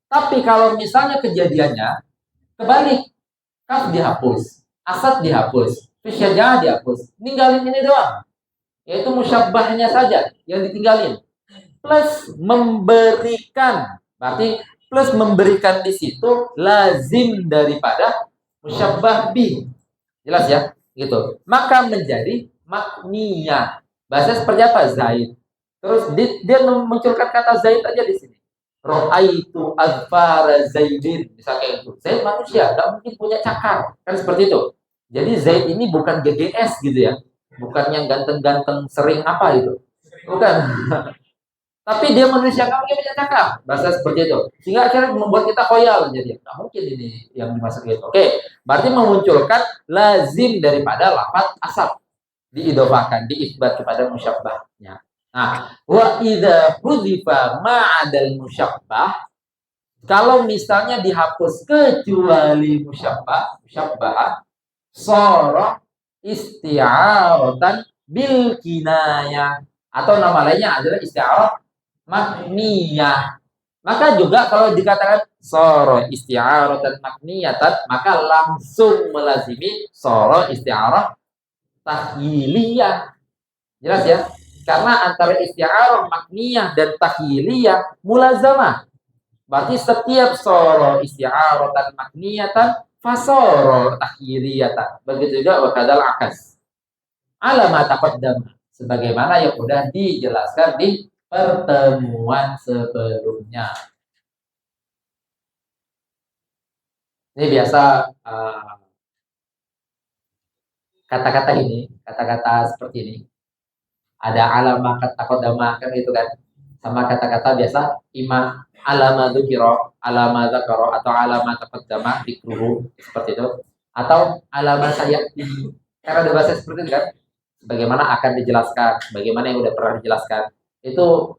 Tapi kalau misalnya kejadiannya kebalik, kaf dihapus, asad dihapus, fisyajah dihapus, ninggalin ini doang. Yaitu musyabbahnya saja yang ditinggalin. Plus memberikan, berarti plus memberikan di situ lazim daripada musyabbah bih. Jelas ya? Gitu. Maka menjadi makniyah. Bahasa seperti apa? Zaid. Terus dia memunculkan kata Zaid aja di sini. Ra'aitu azfara Zaidin. Misalnya itu. Zaid manusia, nggak mungkin punya cakar. Kan seperti itu. Jadi Zaid ini bukan GGS gitu ya. Bukan yang ganteng-ganteng sering apa itu. Bukan. Tapi dia manusia, nggak mungkin punya cakar. Bahasa seperti itu. Sehingga akhirnya membuat kita khoyal. Jadi nggak mungkin ini yang dimaksud itu. Oke. Berarti memunculkan lazim daripada lafaz asab. Diidofahkan, diisbat kepada musyabbahnya. Nah, wa idza hudzifa ma'adal musyabbah, kalau misalnya dihapus kecuali musyabbah, sara isti'aratan bil kinayah, atau nama lainnya adalah isti'arah makniyah. Maka juga kalau dikatakan sara isti'aratan makniyatan, maka langsung melazimi sara isti'arah tahyiliyah. Jelas ya? Karena antara isti'arah makniyah dan tahyiliyah mulazamah. Berarti setiap soro isti'aratan makniyatan fasoro takhiriyatan. Begitu juga wakadal akas. Alamat taqaddam. Sebagaimana yang sudah dijelaskan di pertemuan sebelumnya. Ini biasa kata-kata ini, kata-kata seperti ini. Ada alamat taqaddama kan gitu kan. Sama kata-kata biasa ima alama dzukira, alama dzakara atau alama taqaddama dikruhu seperti itu. Atau alama sayati. Karena ada bahasa seperti itu kan. Bagaimana akan dijelaskan, bagaimana yang udah pernah dijelaskan. Itu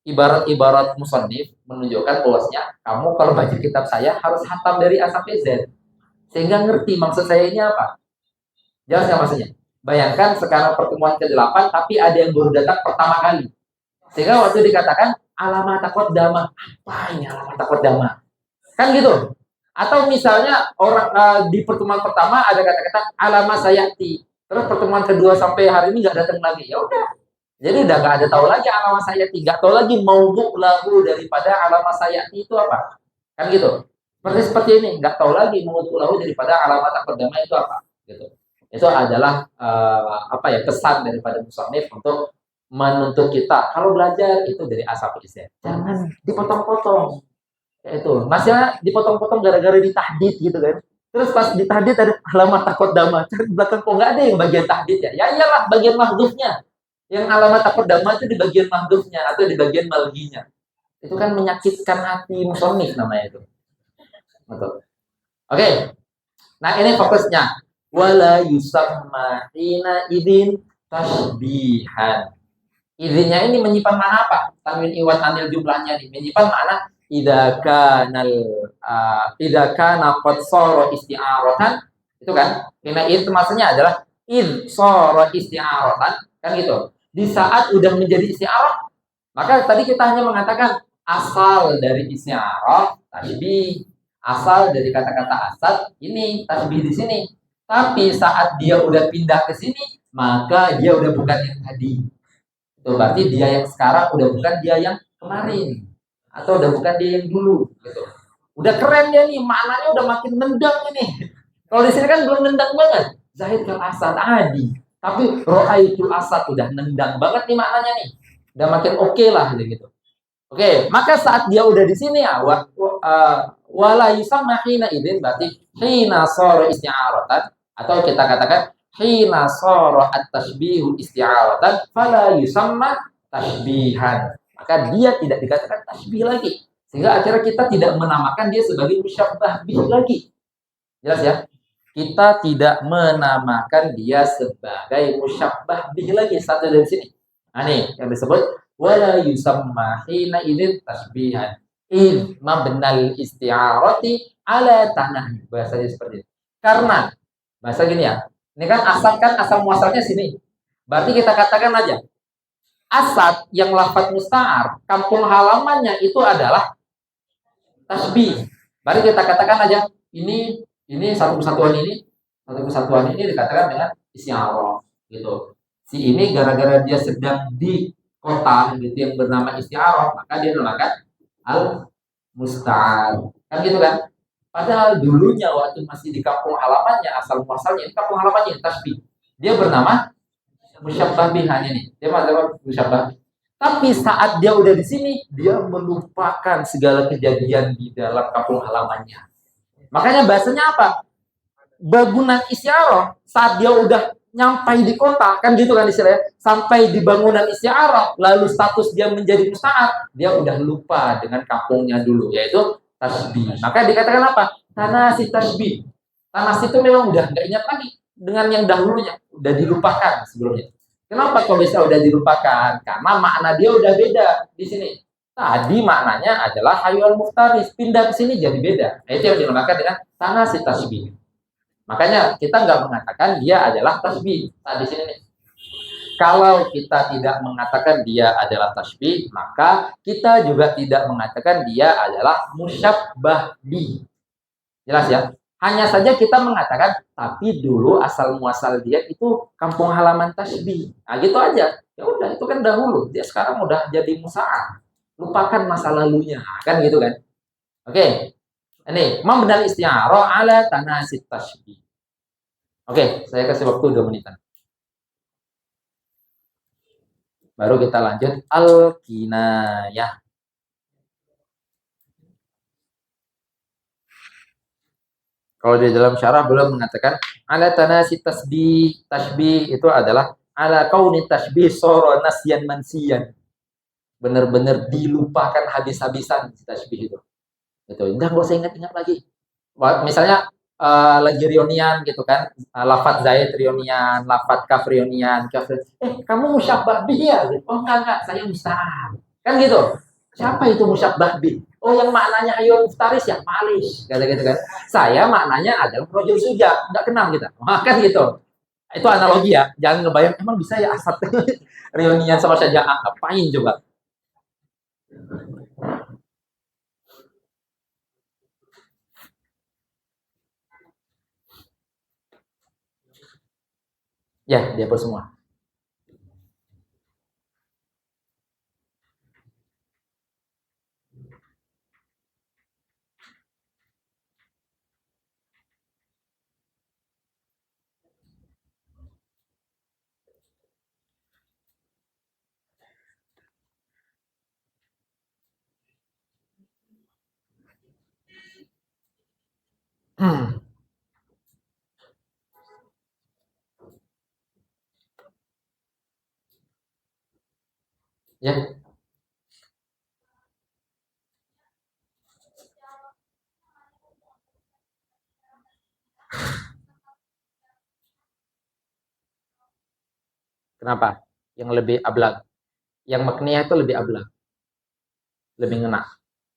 ibarat-ibarat musannif menunjukkan bahwasanya kamu kalau baca kitab saya harus hatam dari A sampai Z. Sehingga ngerti maksud saya ini apa. Jelas nggak maksudnya? Bayangkan sekarang pertemuan ke-8 tapi ada yang baru datang pertama kali. Sehingga waktu dikatakan alamat taqaddama, apa ini alamat taqaddama? Kan gitu. Atau misalnya orang di pertemuan pertama ada kata-kata alamat sayati. Terus pertemuan kedua sampai hari ini nggak datang lagi. Ya udah. Jadi udah nggak ada tahu lagi alamat sayati, nggak tahu lagi maudhu lahu daripada alamat sayati itu apa. Kan gitu. Seperti ini, nggak tahu lagi maudhu lahu daripada alamat taqaddama itu apa. Gitu. Itu adalah kesan daripada musannif untuk menuntut kita kalau belajar itu dari A sampai Z. Jangan dipotong-potong. Itu masih dipotong-potong gara-gara ditahdid gitu kan. Terus pas ditahdid ada alamat taqaddama. Cari belakang kok nggak ada yang bagian tahdid ya? Ya iyalah bagian mahdhufnya. Yang alamat taqaddama itu di bagian mahdhufnya atau di bagian malghinya. Itu kan menyakitkan hati musannif namanya itu. Betul. Oke. Nah, ini fokusnya. Wala yusamma hina idzin tasbihan. Idzinnya ini menyimpan makna apa? Tanwin iwat anil jumlahnya nih. Menyimpan makna idza kana qad sara isti'aratan. Itu kan. Hina itu maksudnya adalah id sara isti'aratan, kan gitu. Di saat udah menjadi isti'arah, maka tadi kita hanya mengatakan asal dari isti'arah tasbih, asal dari kata-kata asal ini tasbih di sini. Tapi saat dia udah pindah ke sini, maka dia udah bukan yang tadi. Itu berarti dia yang sekarang udah bukan dia yang kemarin, atau udah bukan dia yang dulu. Gitu. Udah keren dia nih, maknanya udah makin nendang ini. Kalau di sini kan belum nendang banget. Zahid kal asad adi. Tapi ro'aitul asad udah nendang banget nih maknanya nih. Udah makin oke lah gitu. Oke, maka saat dia udah di sini ya wala yusamma hina idzin berarti hina sara isti'aratan atau kita katakan hina sara at-tashbihu isti'aratan fala yusamma tashbihan. Maka dia tidak dikatakan tasbih lagi. Sehingga akhirnya kita tidak menamakan dia sebagai musyabbah bih lagi. Jelas ya? Kita tidak menamakan dia sebagai musyabbah bih lagi satu dari sini. Nah nih yang disebut wala yusamma hina idzin tasbihan id mabnal isti'arati ala tanah. Bahasanya seperti itu. Karena bahasa gini ya. Ini kan asal muasalnya sini. Berarti kita katakan aja asad yang lafaz musta'ar kampung halamannya itu adalah tasbih. Berarti kita katakan aja ini satu kesatuan ini dikatakan dengan isti'arah gitu. Si ini gara-gara dia sedang di kota gitu yang bernama isti'arah, maka dia dinamakan al-musta'ar. Kan gitu kan? Padahal dulunya waktu masih di kampung halamannya asal muasalnya ini kampung halamannya tasbih. Dia bernama musyabbah bihan ini. Dia bernama musyabbah. Tapi saat dia udah di sini, dia melupakan segala kejadian di dalam kampung halamannya. Makanya bahasanya apa? Bangunan isti'arah saat dia udah nyampai di kota, kan gitu kan istilahnya, sampai di bangunan isti'arah, lalu status dia menjadi musta'ar, dia udah lupa dengan kampungnya dulu, yaitu tasbih. Maka dikatakan apa? Tanasi tasbih. Tanasi itu memang udah nggak ingat lagi dengan yang dahulunya, udah dilupakan sebelumnya. Kenapa kok bisa udah dilupakan? Karena makna dia udah beda di sini. Tadi maknanya adalah hayal muftaris, pindah ke sini jadi beda. Nah, itu yang dinamakan dengan tanasi tasbih. Makanya kita nggak mengatakan dia adalah tasbih. Nah, di sini nih. Kalau kita tidak mengatakan dia adalah tasbih, maka kita juga tidak mengatakan dia adalah musyabbah bi. Jelas ya? Hanya saja kita mengatakan, tapi dulu asal muasal dia itu kampung halaman tasbih. Nah, gitu aja. Ya udah, itu kan dahulu. Dia sekarang udah jadi musa'ar. Lupakan masa lalunya. Kan gitu kan? Oke. Ini mabnal isti'arah ala tanasit tashbih. Oke, saya kasih waktu 2 menitan. Baru kita lanjut al-kinayah. Kalau di dalam syarah belum mengatakan ala tanasi tasbih. Tasbih itu adalah ala kauni tasbih soro nasyan mansiyan. Benar-benar dilupakan habis-habisan si tasbih itu. Gitu. Udah nggak usah ingat-ingat lagi. Misalnya lagi reunian gitu kan, lafat Zaid reunian, lafat kaf reunian, kamu musyabbah bih ya? Oh enggak, saya musta'an. Kan gitu. Siapa itu musyabbah bih? Oh yang maknanya ayo muftaris ya malis, kata gitu kan. Saya maknanya adalah rojul suja, enggak kenal kita. Kan gitu. Itu analogi ya, jangan ngebayang emang bisa ya asat reunian sama saja ngapain coba. Ya, dihapus semua. Ya, kenapa? Yang lebih ablag. Yang maknanya itu lebih ablag, lebih ngena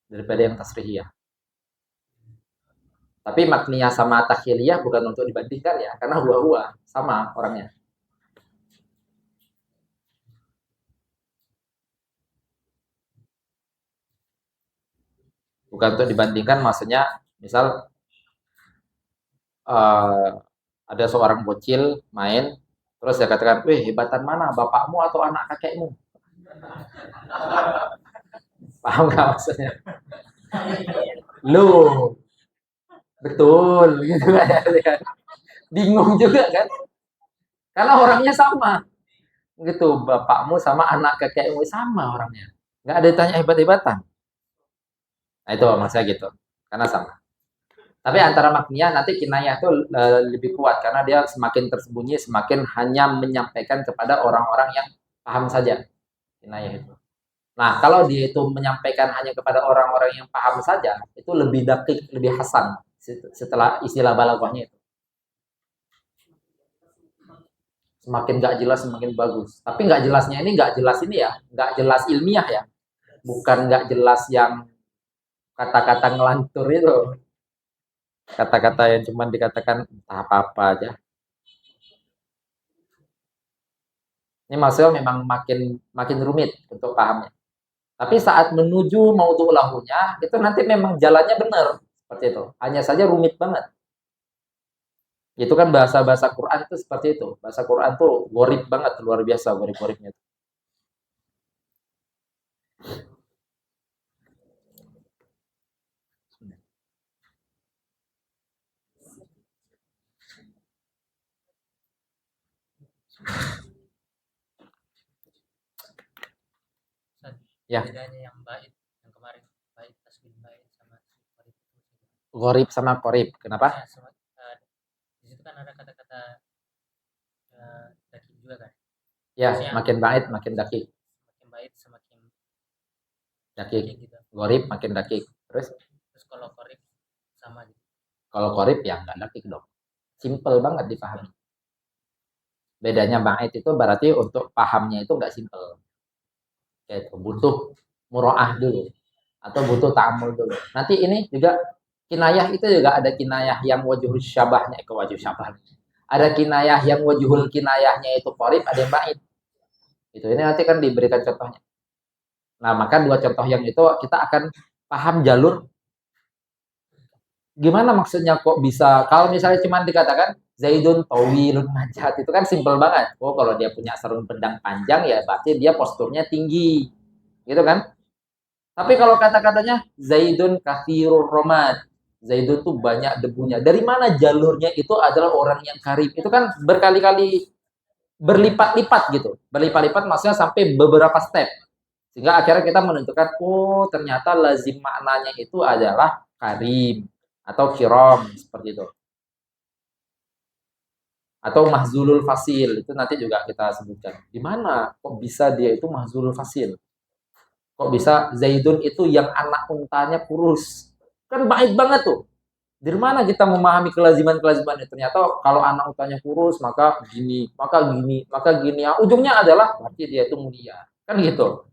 daripada yang tasrihiyah. Tapi maknanya sama takhiliyah bukan untuk dibandingkan ya, karena huwa sama orangnya. Bukan untuk dibandingkan, maksudnya misal ada seorang bocil main, terus dia katakan, wih hebatan mana, bapakmu atau anak kakekmu? Paham nggak maksudnya? Lu, betul, gitu kan? Bingung juga kan? Karena orangnya sama, gitu. Bapakmu sama anak kakekmu sama orangnya. Nggak ada ditanya hebat-hebatan. Nah itu maksudnya gitu, karena sama. Tapi antara maknanya nanti kinayah itu lebih kuat karena dia semakin tersembunyi, semakin hanya menyampaikan kepada orang-orang yang paham saja kinayah itu. Nah, kalau dia itu menyampaikan hanya kepada orang-orang yang paham saja, itu lebih dakik, lebih hasan setelah istilah balaghahnya itu. Semakin nggak jelas, semakin bagus. Tapi nggak jelasnya ini nggak jelas ini ya, nggak jelas ilmiah ya. Bukan nggak jelas yang kata-kata ngelantur itu. Kata-kata yang cuma dikatakan entah apa-apa aja. Ini maksudnya memang makin makin rumit untuk pahamnya. Tapi saat menuju maudhu lahunya, itu nanti memang jalannya benar. Seperti itu. Hanya saja rumit banget. Itu kan bahasa-bahasa Quran itu seperti itu. Bahasa Quran tuh gorib banget, luar biasa gorib-goribnya. Ya. Bedanya yang bait yang kemarin bait tasbih bait sama qorib itu. Gorib sama korib. Kenapa? Ya, di situ kan ada kata-kata daki juga kan. Ya, Maksudnya, makin bait, makin dakik. semakin bait semakin Dakik. gitu. Gorib makin dakik. Terus Kalau qorib sama gitu. kalau korib ya nggak dakik dong. Simple banget dipahami. Bedanya bait itu berarti untuk pahamnya itu nggak simple. Kayak itu butuh muroah dulu atau butuh ta'amul dulu. Nanti ini juga kinayah itu juga ada kinayah yang wajhul syabahnya ke wajh syabah. Ada kinayah yang wajhul kinayahnya itu qorib, ada yang bait. Itu ini nanti kan diberikan contohnya. Nah, maka dua contoh yang itu kita akan paham jalur gimana maksudnya kok bisa kalau misalnya cuma dikatakan Zaidun tawilun manjat itu kan simpel banget. Oh, kalau dia punya sarung pedang panjang ya berarti dia posturnya tinggi. Gitu kan? Tapi kalau kata-katanya Zaidun kathirur romad, Zaidun tuh banyak debunya. Dari mana jalurnya itu adalah orang yang karim. Itu kan berkali-kali berlipat-lipat gitu. Berlipat-lipat maksudnya sampai beberapa step. Sehingga akhirnya kita menentukan, oh ternyata lazim maknanya itu adalah karim atau kiram seperti itu. Atau mahzulul fasil, itu nanti juga kita sebutkan. Di mana kok bisa dia itu mahzulul fasil? Kok bisa Zaidun itu yang anak untanya kurus? Kan baik banget tuh. Dari mana kita memahami kelaziman-kelaziman itu? Ternyata kalau anak untanya kurus, maka gini, maka gini, maka gini. Ya, ujungnya adalah berarti dia itu mulia. Kan gitu.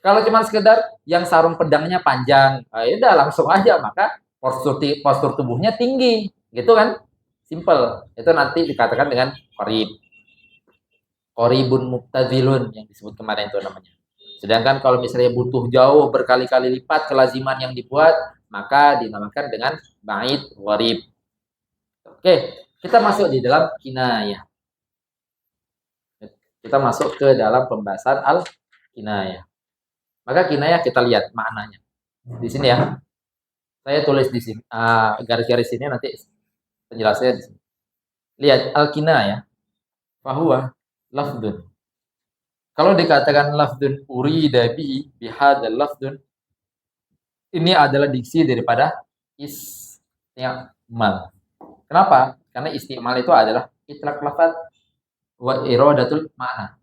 Kalau cuma sekedar yang sarung pedangnya panjang, ya udah langsung aja, maka postur tubuhnya tinggi. Gitu kan? Simple. Itu nanti dikatakan dengan qarib. Qaribun muktadzilun yang disebut kemarin itu namanya. Sedangkan kalau misalnya butuh jauh berkali-kali lipat kelaziman yang dibuat, maka dinamakan dengan bait gharib. Oke, kita masuk di dalam kinayah. Kita masuk ke dalam pembahasan al-kinayah. Maka kinayah kita lihat maknanya. Di sini ya. Saya tulis di sini garis-garis ini nanti penjelasannya di sini. Lihat al-kinayah fahuwa lafdun. Kalau dikatakan lafdun urida bihi bihadzal lafdun, ini adalah diksi daripada istimal. Kenapa? Karena istimal itu adalah itlaq lafaz wa iradatul makna.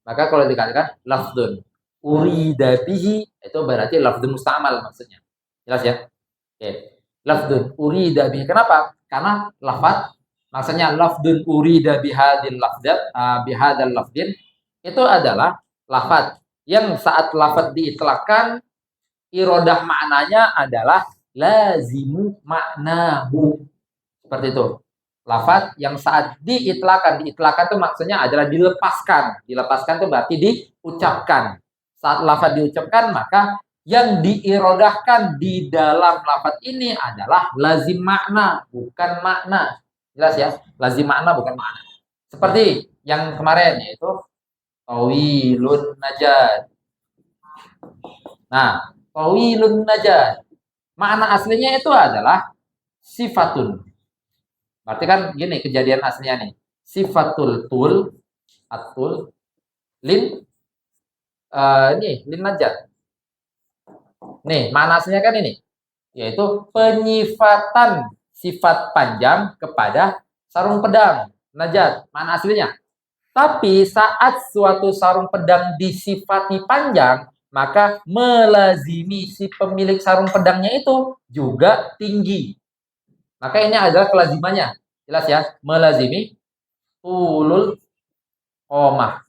Maka kalau dikatakan lafdun urida bihi, itu berarti lafdun musta'mal maksudnya. Jelas ya? Oke. Lafdun urida bihi. Kenapa? Karena lafaz maksudnya lafdun urida bihadil lafdin itu adalah lafaz yang saat lafaz diitlaqkan irodah maknanya adalah lazimu maknahu. Seperti itu. Lafaz yang saat diitlakan itu maksudnya adalah dilepaskan. Dilepaskan itu berarti diucapkan. Saat lafaz diucapkan, maka yang diirodahkan di dalam lafaz ini adalah lazim makna, bukan makna. Jelas ya? Lazim makna bukan makna. Seperti yang kemarin yaitu tawilun najat. Nah, tawilun najat. Makna aslinya itu adalah sifatun. Berarti kan gini kejadian aslinya nih. Sifatul tul atul lin lin najat. Nih, makna aslinya kan ini. Yaitu penyifatan sifat panjang kepada sarung pedang najat. Makna aslinya. Tapi saat suatu sarung pedang disifati panjang, maka melazimi si pemilik sarung pedangnya itu juga tinggi. Maka ini adalah kelazimannya. Jelas ya? Melazimi ulul qomah.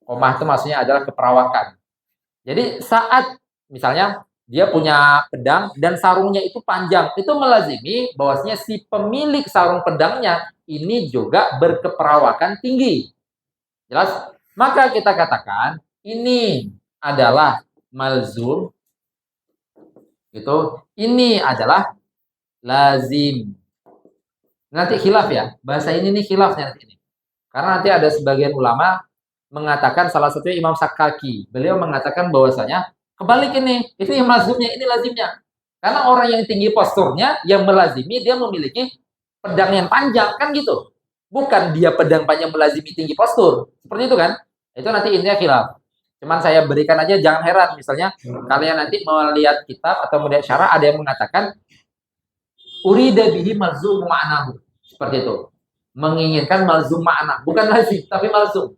Qomah itu maksudnya adalah keperawakan. Jadi saat misalnya dia punya pedang dan sarungnya itu panjang, itu melazimi bahwasanya si pemilik sarung pedangnya ini juga berkeperawakan tinggi. Jelas? Maka kita katakan ini adalah malzum. Ini adalah lazim. Nanti khilaf ya. Bahasa ini nih khilafnya nanti ini. Karena nanti ada sebagian ulama mengatakan, salah satunya Imam Sakaki. Beliau mengatakan bahwasanya kebalik ini mazmumnya, ini lazimnya. Karena orang yang tinggi posturnya, yang melazimi, dia memiliki pedang yang panjang, kan gitu. Bukan dia pedang panjang melazimi tinggi postur. Seperti itu kan? Itu nanti intinya khilaf. Cuman saya berikan aja, jangan heran. Misalnya, kalian nanti melihat kitab atau melihat syarah, ada yang mengatakan, urida bihi malzum ma'nahu. Seperti itu. Menginginkan malzum ma'na. Bukan lazim, tapi malzum.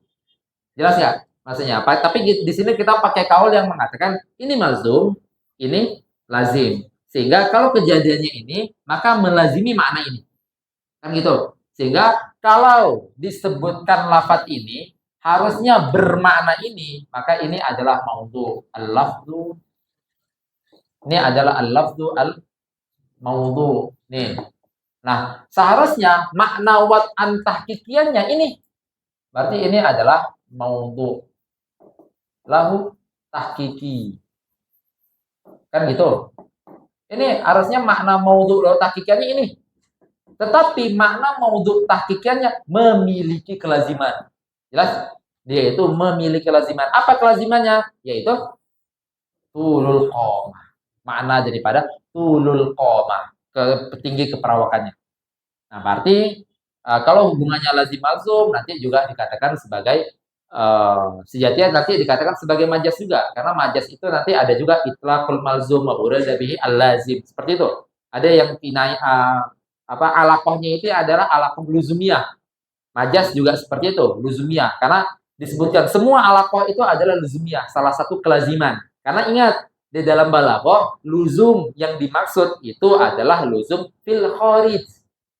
Jelas ya? Maksudnya apa? Tapi di sini kita pakai kaul yang mengatakan ini malzum, ini lazim. Sehingga kalau kejadiannya ini, maka melazimi makna ini. Kan gitu. Sehingga kalau disebutkan lafaz ini, harusnya bermakna ini, maka ini adalah maudhu. Al-lafzu. Ini adalah al-lafzu al-maudhu. Nih. Nah, seharusnya makna wat'an tahqiqiannya ini. Berarti ini adalah maudhu. Lahu tahqiqi. Kan gitu. Ini harusnya makna maudhu lahu tahqiqiannya ini. Tetapi makna maudhu tahqiqiannya memiliki kelaziman. Jelas? Dia itu memiliki kelaziman. Apa kelazimannya? Yaitu tulul qomah. Makna daripada tulul qomah, tinggi keperawakannya. Nah, berarti kalau hubungannya lazim malzum nanti juga dikatakan sebagai sejatinya nanti dikatakan sebagai majas juga, karena majas itu nanti ada juga itlaqul malzum wa urada bihi al-lazim. Seperti itu. Ada yang alaqahnya itu adalah alaqah luzumiyah. Majas juga seperti itu, luzumiyah. Karena disebutkan semua alaqah itu adalah luzumiyah, salah satu kelaziman. Karena ingat, di dalam balaghah luzum yang dimaksud itu adalah luzum fil kharij.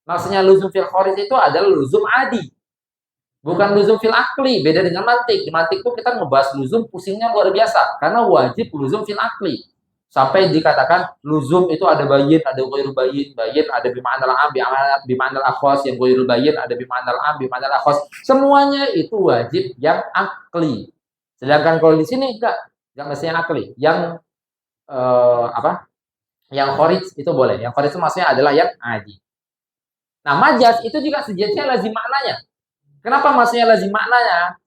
Maksudnya luzum fil kharij itu adalah luzum adi. Bukan luzum fil akli, beda dengan mantik. Di mantik itu kita ngebahas luzum pusingnya luar biasa, karena wajib luzum fil akli. Sampai dikatakan luzum itu ada bayin, ada ghairul bayin, bayin ada bima'nal am, bima'nal akhos, yang ghairul bayin ada bima'nal am, bima'nal akhos. Semuanya itu wajib yang akli. Sedangkan kalau di sini enggak mestinya akli. Yang Yang kharij itu boleh. Yang kharij itu maksudnya adalah yang adi. Nah, majas itu juga sejatinya lazim maknanya. Kenapa maksudnya lazim maknanya?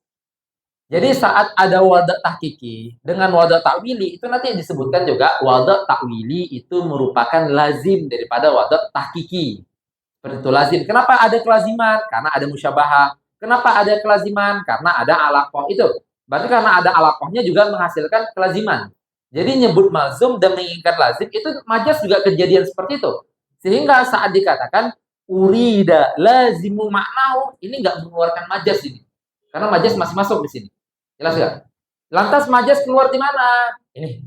Jadi saat ada wada' tahqiqi dengan wada' ta'wili, itu nanti disebutkan juga wada' ta'wili itu merupakan lazim daripada wada' tahqiqi. Seperti itu lazim. Kenapa ada kelaziman? Karena ada musyabahah. Kenapa ada kelaziman? Karena ada alaqah. Itu. Berarti karena ada alaqahnya juga menghasilkan kelaziman. Jadi nyebut malzum dan menginginkan lazim itu majas juga kejadian seperti itu. Sehingga saat dikatakan urida lazimu maknahu, ini nggak mengeluarkan majas ini. Karena majas masih masuk di sini. Jelas nggak? Lantas majas keluar di mana? Ini.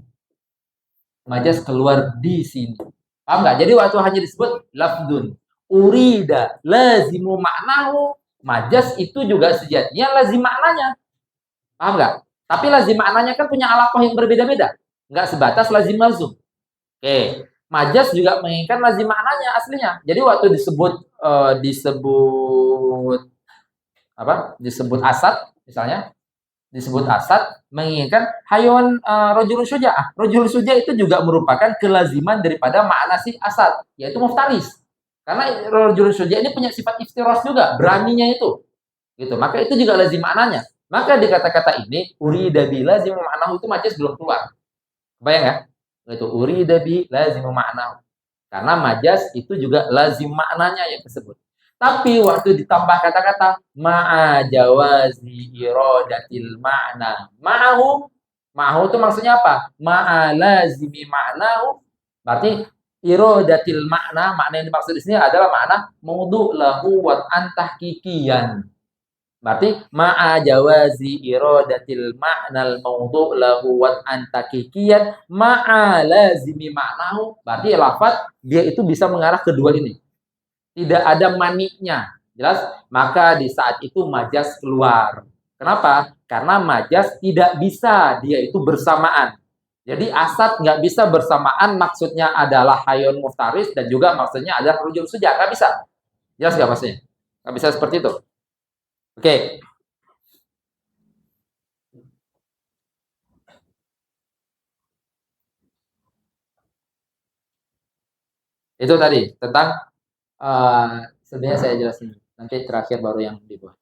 Majas keluar di sini. Paham nggak? Jadi waktu hanya disebut lafdun. Urida lazimu maknahu, majas itu juga sejatinya lazim maknanya. Paham nggak? Tapi lazim maknanya kan punya alaqah yang berbeda-beda. Nggak sebatas lazim malzum. Oke. Majas juga menginginkan lazim maknanya aslinya. Jadi waktu disebut disebut asad misalnya, disebut asad menginginkan hayawan rajulun syuja'ah. Rajulun syuja'ah itu juga merupakan kelaziman daripada makna si asad, yaitu muftaris. Karena rajulun syuja'ah ini punya sifat iftiras juga, beraninya itu. Gitu. Maka itu juga lazim maknanya. Maka di kata-kata ini urida bi lazim maknahu itu majas belum keluar. Bayang ya? Itu urida bi lazim maknahu. Karena majas itu juga lazim maknanya yang disebut. Tapi waktu ditambah kata-kata ma'a jawazi iradatil ma'na. Ma'ahu itu maksudnya apa? Ma'a lazimi ma'nahu. Berarti iradatil makna yang dimaksud di sini adalah makna maudhu lahu wa antahqiqiyan. Berarti ma'a jawazi iradatil ma'nal maudhu lahu wa antahqiqiyan ma'a lazimi ma'nahu. Berarti lafaz dia itu bisa mengarah kedua ini. Tidak ada maniknya. Jelas? Maka di saat itu majas keluar. Kenapa? Karena majas tidak bisa dia itu bersamaan. Jadi asad nggak bisa bersamaan, maksudnya adalah hayun muftaris dan juga maksudnya adalah rujul suja. Nggak bisa. Jelas nggak maksudnya? Nggak bisa seperti itu. Oke. Itu tadi tentang sebenarnya saya jelasin. Nanti terakhir baru yang di bawah.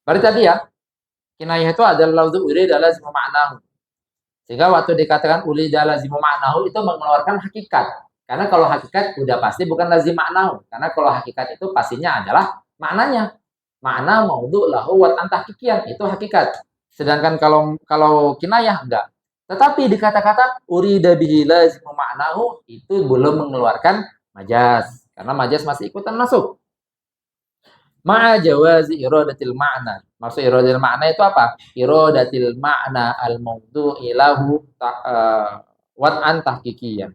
Berarti tadi ya, kinayah itu adalah lafdzu urida lazimu ma'nahu. Sehingga waktu dikatakan urida lazimu ma'nahu itu mengeluarkan hakikat. Karena kalau hakikat udah pasti bukan lazim ma'nahu. Karena kalau hakikat itu pastinya adalah maknanya. Makna maudhu lahu wa antahqiqiyan, itu hakikat. Sedangkan kalau kinayah enggak. Tetapi di kata-kata urida bihi lazimu ma'nahu itu belum mengeluarkan majas. Karena majas masih ikutan masuk. Ma'a jawazi iradatil ma'na. Maksud iradatil ma'na itu apa? Iradatil ma'na al-mawdu'i lahu wa antahqiqiyan.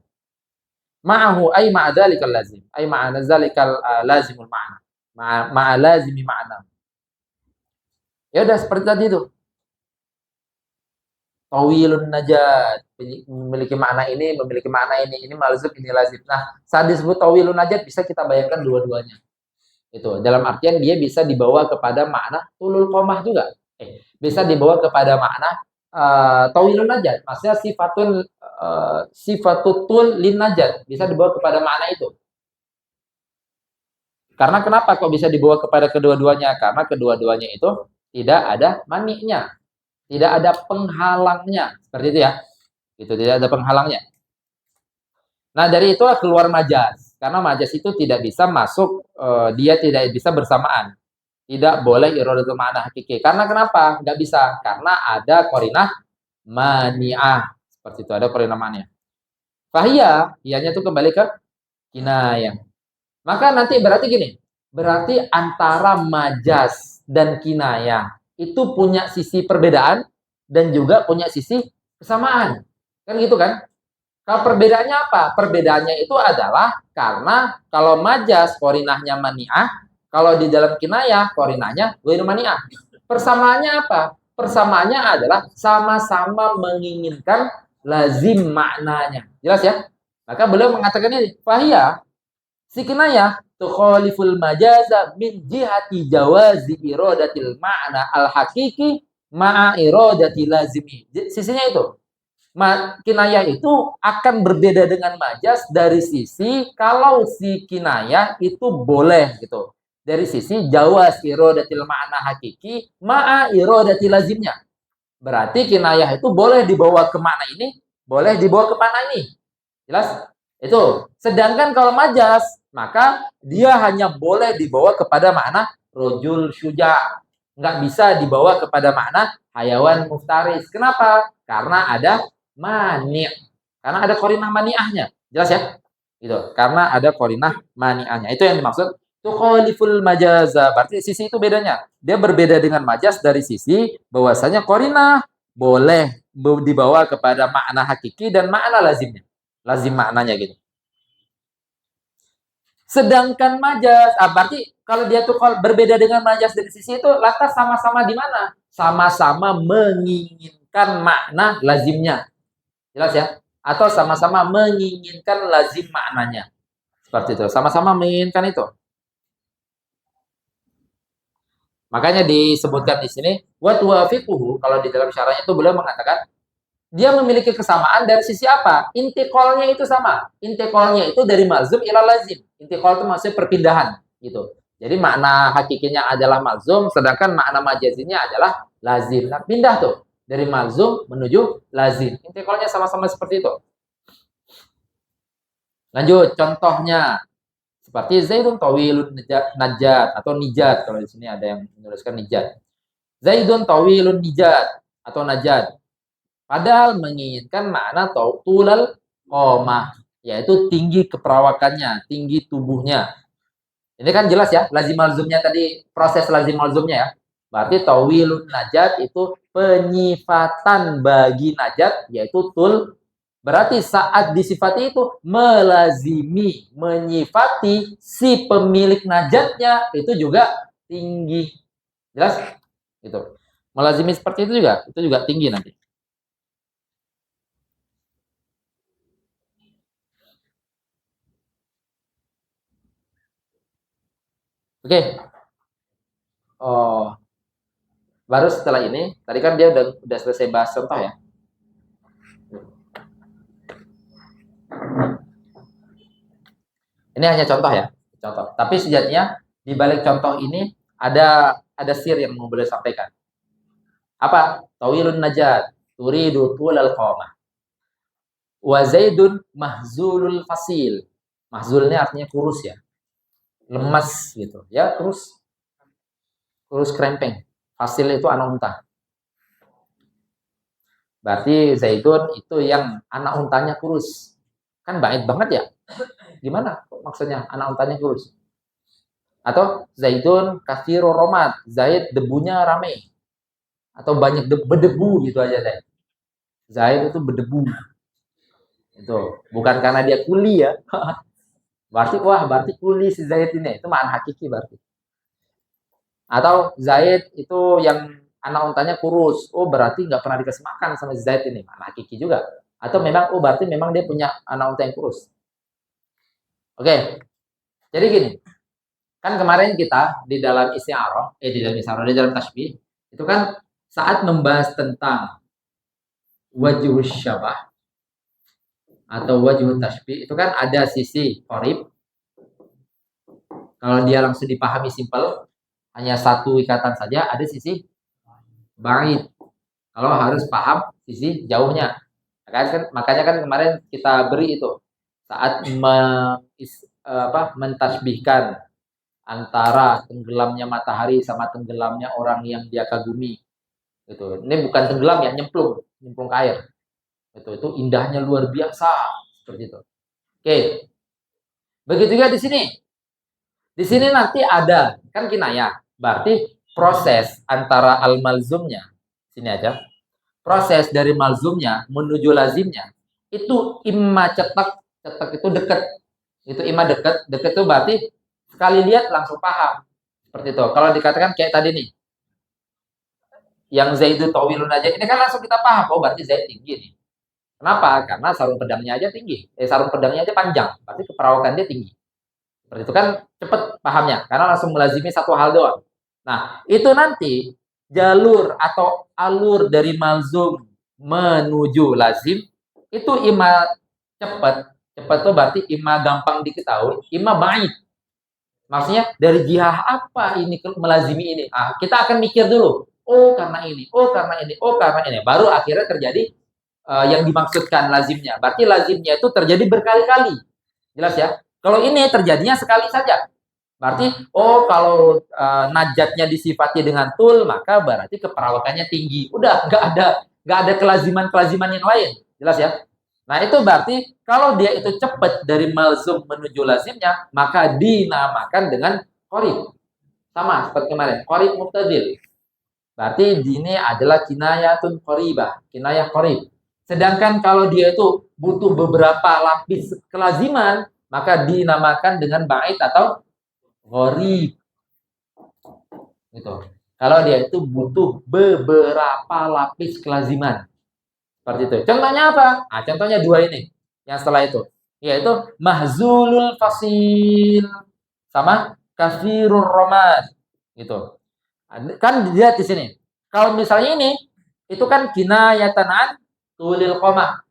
Ma'ahu ay ma'a dzalikal lazim. Ay ma'a dzalikal lazimul ma'na. Ma'a lazimi ma'na. Ya udah seperti tadi itu. Tawilun najat, memiliki makna ini, memiliki makna ini malzum, ini lazim. Nah, saat disebut tawilun najat bisa kita bayangkan dua-duanya. Itu dalam artian dia bisa dibawa kepada makna tulul qomah juga. Bisa dibawa kepada makna tawilun najat. Maksudnya sifatul lin najat, bisa dibawa kepada makna itu. Karena kenapa kok bisa dibawa kepada kedua-duanya? Karena kedua-duanya itu tidak ada maniknya. Tidak ada penghalangnya. Seperti itu ya. Itu tidak ada penghalangnya. Nah, dari itulah keluar majas. Karena majas itu tidak bisa masuk, dia tidak bisa bersamaan. Tidak boleh iradatul ma'na hakiki. Karena kenapa? Nggak bisa. Karena ada qarinah mani'ah. Seperti itu, ada qarinah mani'ah. Fahiyah, ianya itu kembali ke kinayah. Maka nanti berarti gini, berarti antara majas dan kinayah itu punya sisi perbedaan dan juga punya sisi kesamaan. Kan gitu kan? Kalau perbedaannya apa? Perbedaannya itu adalah karena kalau majas korinahnya mani'ah, kalau di dalam kinayah korinahnya ghairu mani'ah. Persamaannya apa? Persamaannya adalah sama-sama menginginkan lazim maknanya. Jelas ya? Maka beliau mengatakan ini, fahiyah, si kinayah tukhaliful majaza min jihati jawazi iradatil ma'na al-hakiki ma'a iradati lazimi. Sisinya itu. Kinayah itu akan berbeda dengan majas dari sisi kalau si kinayah itu boleh gitu. Dari sisi jawaz iradatil ma'na hakiki ma'a iradati lazimnya. Berarti kinayah itu boleh dibawa ke makna ini, boleh dibawa ke makna ini. Jelas? Itu. Sedangkan kalau majas, maka dia hanya boleh dibawa kepada makna rojul syuja. Nggak bisa dibawa kepada makna hayawan muftaris. Kenapa? Karena ada mani'. Karena ada korinah mani'ahnya. Jelas ya? Gitu. Karena ada korinah mani'ahnya. Itu yang dimaksud tukhaliful majaza. Berarti sisi itu bedanya. Dia berbeda dengan majas dari sisi bahwasanya korinah boleh dibawa kepada makna hakiki dan makna lazimnya. Lazim maknanya gitu. Sedangkan majas, berarti kalau dia tuh kalau berbeda dengan majas dari sisi itu, lantas sama-sama di mana? Sama-sama menginginkan makna lazimnya. Jelas ya? Atau sama-sama menginginkan lazim maknanya. Seperti itu. Sama-sama menginginkan itu. Makanya disebutkan di sini, wa tuwafiquhu, kalau di dalam syarahnya itu beliau mengatakan dia memiliki kesamaan dari sisi apa? Intiqalnya itu sama. Intiqalnya itu dari malzum ila lazim. Intiqal itu maksudnya perpindahan gitu. Jadi makna hakikinya adalah malzum, sedangkan makna majazinya adalah lazim. Nah, pindah tuh dari malzum menuju lazim. Intiqalnya sama-sama seperti itu. Lanjut, contohnya seperti Zaidun tawilun najat atau nijat, kalau di sini ada yang menuliskan nijat. Zaidun tawilun nijat atau najat. Padahal menginginkan makna tulal qomah, yaitu tinggi keperawakannya, tinggi tubuhnya. Ini kan jelas ya, lazim malzumnya tadi, proses lazim malzumnya ya. Berarti tawilun najat itu penyifatan bagi najat, yaitu tul. Berarti saat disifati itu melazimi, menyifati si pemilik najatnya itu juga tinggi. Jelas? Gitu. Melazimi seperti itu juga tinggi nanti. Oke. Oh, baru setelah ini, tadi kan dia udah selesai bahas contoh ya. Ini hanya contoh ya, contoh. Tapi sejatinya di balik contoh ini ada sir yang mau boleh sampaikan. Apa? Tawilun najat, turidu tulal qamah. Wa zaidun mahzulul fasil. Mahzulnya artinya kurus ya. Lemas gitu. Ya, kurus krempeng. Fasil itu anak unta. Berarti Zaidun itu yang anak untanya kurus. Kan baik banget ya. Gimana maksudnya anak untanya kurus? Atau Zaidun kathiro romat. Zaid debunya rame. Atau banyak berdebu gitu aja deh. Zaid itu berdebu. Itu bukan karena dia kuli ya. berarti kuli si Zaid ini. Itu makna hakiki berarti. Atau Zaid itu yang anak untanya kurus. Oh, berarti nggak pernah dikasih makan sama Zaid ini. Makna hakiki juga. Atau memang, oh berarti memang dia punya anak unta yang kurus. Oke. Jadi gini. Kan kemarin kita di dalam isti'arah, di dalam tasbih, itu kan saat membahas tentang wajhus syabah atau wajhut tasbih, itu kan ada sisi qarib. Kalau dia langsung dipahami simpel, hanya satu ikatan saja, ada sisi ba'id. Kalau harus paham sisi jauhnya. Makanya kan kemarin kita beri itu saat mentasbihkan antara tenggelamnya matahari sama tenggelamnya orang yang dia kagumi. Gitu. Ini bukan tenggelam ya, nyemplung ke air. Itu indahnya luar biasa seperti itu. Oke. Begitu juga di sini. Di sini nanti ada kan kinayah. Berarti proses antara al-malzumnya sini aja. Proses dari malzumnya menuju lazimnya itu imma cetak itu dekat. Itu imma dekat itu berarti sekali lihat langsung paham. Seperti itu. Kalau dikatakan kayak tadi nih. Yang Zaidu tawilun aja ini kan langsung kita paham, oh berarti Zaid tinggi nih. Kenapa? Karena sarung pedangnya aja tinggi. Sarung pedangnya aja panjang, berarti keperawakan dia tinggi. Seperti itu kan cepet pahamnya, karena langsung melazimi satu hal doang. Nah, itu nanti jalur atau alur dari malzum menuju lazim itu ima cepat. Cepat itu berarti ima gampang diketahui, ima baik. Maksudnya dari jihah apa ini melazimi ini? Kita akan mikir dulu. Oh karena ini, oh karena ini, oh karena ini. Baru akhirnya terjadi yang dimaksudkan lazimnya. Berarti lazimnya itu terjadi berkali-kali. Jelas ya? Kalau ini terjadinya sekali saja. Berarti, oh kalau najatnya disifati dengan tul, maka berarti keperawakannya tinggi. Udah, nggak ada kelaziman yang lain. Jelas ya? Nah itu berarti kalau dia itu cepat dari malzum menuju lazimnya, maka dinamakan dengan qorib. Sama seperti kemarin, qorib muktadil. Berarti ini adalah kinayatun qoribah, kinayah qorib. Sedangkan kalau dia itu butuh beberapa lapis kelaziman, maka dinamakan dengan bait atau qorib. Gitu. Kalau dia itu butuh beberapa lapis kelaziman. Seperti itu. Contohnya apa? Contohnya dua ini. Yang setelah itu. Yaitu mahzulul fasil. Sama kafirur romad. Gitu. Kan dilihat di sini. Kalau misalnya ini, itu kan kinayatan an tulil qamah.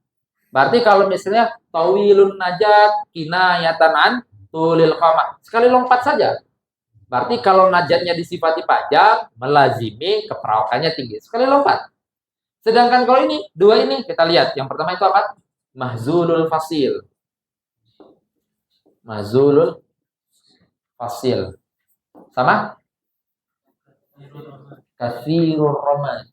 Berarti kalau misalnya tawilun najat kinayatan an tulil qamah. Sekali lompat saja. Berarti kalau najatnya disifati panjang, melazimi keperawakannya tinggi. Sekali lompat. Sedangkan kalau ini, dua ini, kita lihat. Yang pertama itu apa? Mahzulul fasil. Mahzulul fasil. Sama? Kathirur romad.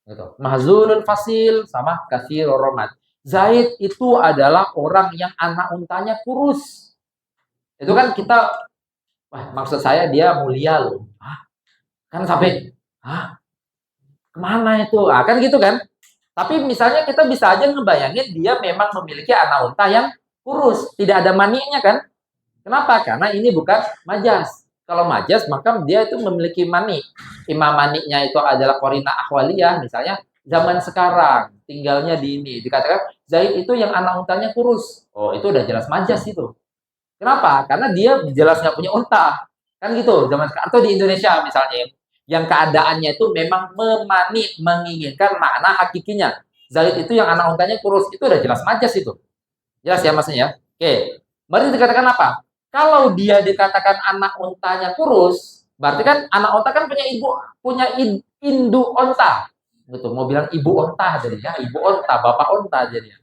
Gitu. Mahzulul fasil sama kathirur romad. Zaid itu adalah orang yang anak untanya kurus. Itu kan kita, maksud saya dia mulia loh. Kan sampai, kemana itu? Kan gitu kan? Tapi misalnya kita bisa aja ngebayangin dia memang memiliki anak unta yang kurus. Tidak ada maniknya kan? Kenapa? Karena ini bukan majas. Kalau majas, maka dia itu memiliki manik. Imam maniknya itu adalah korina ahwaliyah. Misalnya zaman sekarang, tinggalnya di ini. Dikatakan, Zaid itu yang anak untanya kurus. Oh, itu udah jelas majas itu. Kenapa? Karena dia jelas nggak punya unta. Kan gitu, zaman sekarang. Atau di Indonesia misalnya, yang keadaannya itu memang menginginkan makna hakikinya. Zaid itu yang anak untanya kurus, itu udah jelas majas itu. Jelas ya maksudnya ya? Oke. Berarti dikatakan apa? Kalau dia dikatakan anak untanya kurus, berarti kan anak unta kan punya induk unta. Gitu, mau bilang ibu unta jadinya, ibu unta, bapak unta jadinya.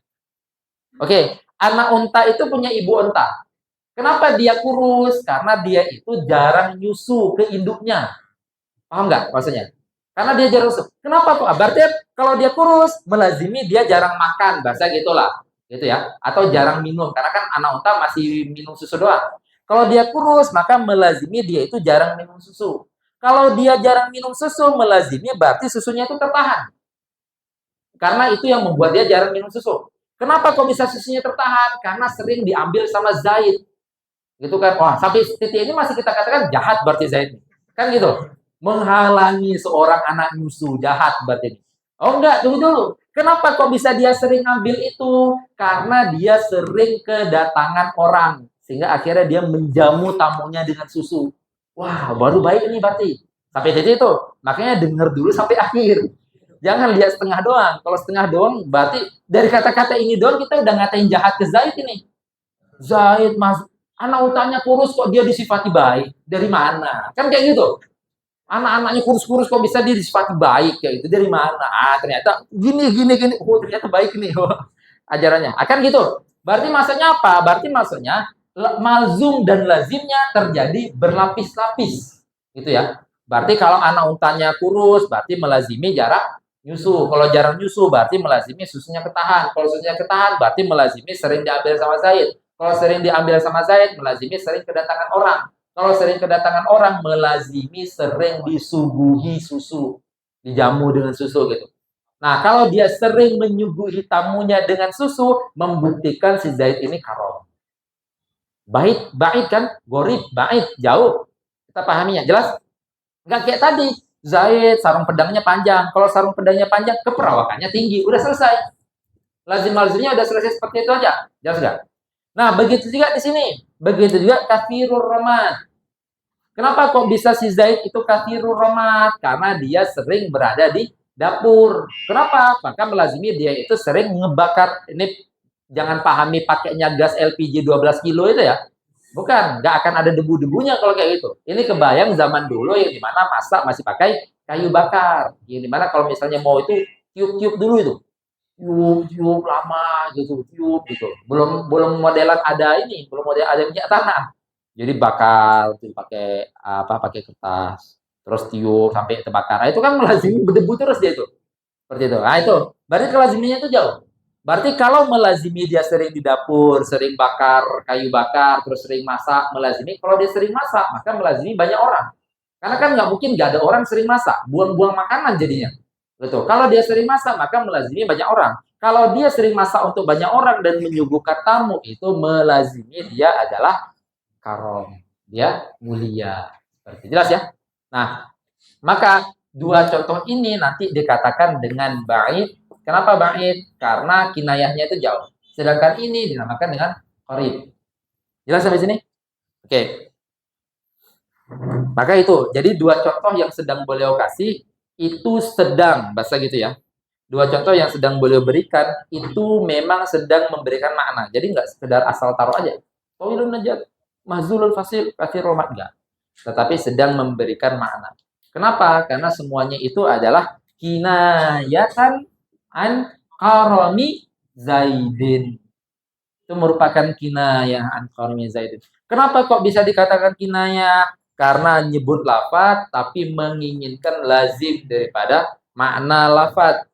Oke, anak unta itu punya ibu unta. Kenapa dia kurus? Karena dia itu jarang nyusu ke induknya. Paham nggak maksudnya? Karena dia jarang nyusu. Kenapa tuh? Berarti kalau dia kurus, melazimi dia jarang makan, bahasa gitulah. Gitu ya. Atau jarang minum. Karena kan anak unta masih minum susu doang. Kalau dia kurus, maka melazimi dia itu jarang minum susu. Kalau dia jarang minum susu, melazimi berarti susunya itu tertahan. Karena itu yang membuat dia jarang minum susu. Kenapa kok bisa susunya tertahan? Karena sering diambil sama Zaid. Gitu kan, wah sampai titik ini masih kita katakan jahat berarti Zaid kan gitu, menghalangi seorang anak nyusu, jahat berarti. Oh enggak, tunggu dulu, kenapa kok bisa dia sering ambil itu? Karena dia sering kedatangan orang sehingga akhirnya dia menjamu tamunya dengan susu. Wah baru baik ini berarti sampai titik itu. Makanya dengar dulu sampai akhir, jangan lihat setengah doang. Kalau setengah doang berarti dari kata-kata ini doang kita udah ngatain jahat ke Zaid ini. Zaid mas anak untanya kurus kok dia disifati baik? Dari mana? Kan kayak gitu. Anak-anaknya kurus-kurus kok bisa dia disifati baik kayak itu dari mana? Ah, ternyata gini. Oh, ternyata baik nih. Ajarannya. Akan gitu. Berarti maksudnya apa? Berarti maksudnya malzum dan lazimnya terjadi berlapis-lapis. Gitu ya. Berarti kalau anak untanya kurus, berarti melazimi jarak nyusu. Kalau jarak nyusu, berarti melazimi susunya ketahan. Kalau susunya ketahan, berarti melazimi sering diambil sama Zaid. Kalau sering diambil sama Zaid, melazimi sering kedatangan orang. Kalau sering kedatangan orang, melazimi sering disuguhi susu. Dijamu dengan susu gitu. Nah, kalau dia sering menyuguhi tamunya dengan susu, membuktikan si Zaid ini karom. Bait kan? Gorib, bait, jauh. Kita pahaminya, jelas? Nggak kayak tadi. Zaid, sarung pedangnya panjang. Kalau sarung pedangnya panjang, keperawakannya tinggi. Udah selesai. Lazim-lazimnya udah selesai seperti itu aja. Jelas nggak? Nah, begitu juga di sini. Begitu juga kafirur ramad. Kenapa kok bisa si Zaid itu kafirur ramad? Karena dia sering berada di dapur. Kenapa? Maka melazimi dia itu sering ngebakar. Ini jangan pahami pakainya gas LPG 12 kilo itu ya. Bukan, nggak akan ada debu-debunya kalau kayak gitu. Ini kebayang zaman dulu yang dimana masak masih pakai kayu bakar. Yang dimana kalau misalnya mau itu tiup-tiup dulu itu. Tiup lama gitu, tiup gitu. Belum belum modelan ada ini, belum model ada minyak tanah. Jadi bakar tuh pakai apa? Pakai kertas. Terus tiup sampai terbakar. Nah, itu kan melazimi berdebu terus dia itu. Seperti itu. Nah, itu. Berarti kelaziminya itu jauh. Berarti kalau melazimi dia sering di dapur, sering bakar kayu bakar, terus sering masak, melazimi. Kalau dia sering masak, maka melazimi banyak orang. Karena kan nggak mungkin nggak ada orang sering masak, buang-buang makanan jadinya. Betul. Kalau dia sering masak, maka melazimi banyak orang. Kalau dia sering masak untuk banyak orang dan menyuguhkan tamu, itu melazimi dia adalah karom. Dia mulia. Seperti jelas ya? Nah, maka dua contoh ini nanti dikatakan dengan ba'id. Kenapa ba'id? Karena kinayahnya itu jauh. Sedangkan ini dinamakan dengan qarib. Jelas sampai sini? Oke. Maka itu, jadi dua contoh yang sedang beliau kasih itu sedang, bahasa gitu ya. Dua contoh yang sedang beliau berikan itu memang sedang memberikan makna. Jadi nggak sekedar asal taruh aja. Tawilun najat, mahzulul fasil, kafir romat enggak. Tetapi sedang memberikan makna. Kenapa? Karena semuanya itu adalah kinayatan an karami Zaidin. Itu merupakan kinayah an karami Zaidin. Kenapa kok bisa dikatakan kinayah? Karena nyebut lafaz tapi menginginkan lazim daripada makna lafaz.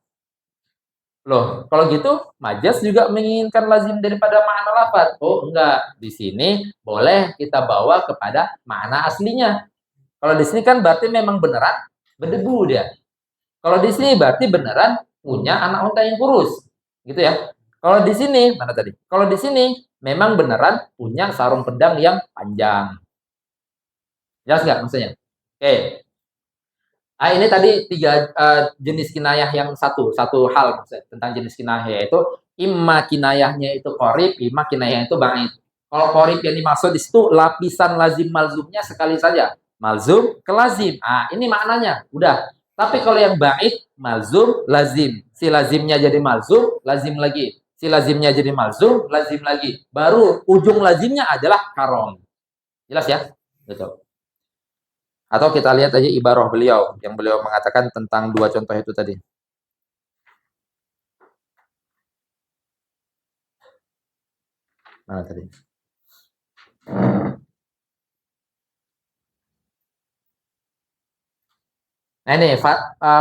Loh, kalau gitu majas juga menginginkan lazim daripada makna lafaz. Oh, enggak. Di sini boleh kita bawa kepada makna aslinya. Kalau di sini kan berarti memang beneran berdebu dia. Kalau di sini berarti beneran punya anak unta yang kurus. Gitu ya. Kalau di sini, mana tadi? Kalau di sini memang beneran punya sarung pedang yang panjang. Jelas nggak maksudnya? Oke. Ah, ini tadi tiga jenis kinayah yang satu hal maksudnya, tentang jenis kinayah yaitu imma kinayahnya itu qorib, imma kinayahnya itu ba'id. Kalau qorib yang dimaksud di situ lapisan lazim malzumnya sekali saja. Malzum ke lazim. Ah, ini maknanya. Udah. Tapi kalau yang ba'id, malzum, lazim. Si lazimnya jadi malzum, lazim lagi. Si lazimnya jadi malzum, lazim lagi. Baru ujung lazimnya adalah karom. Jelas ya? Betul. Atau kita lihat aja ibarah beliau yang beliau mengatakan tentang dua contoh itu tadi. Mana tadi? Nah ini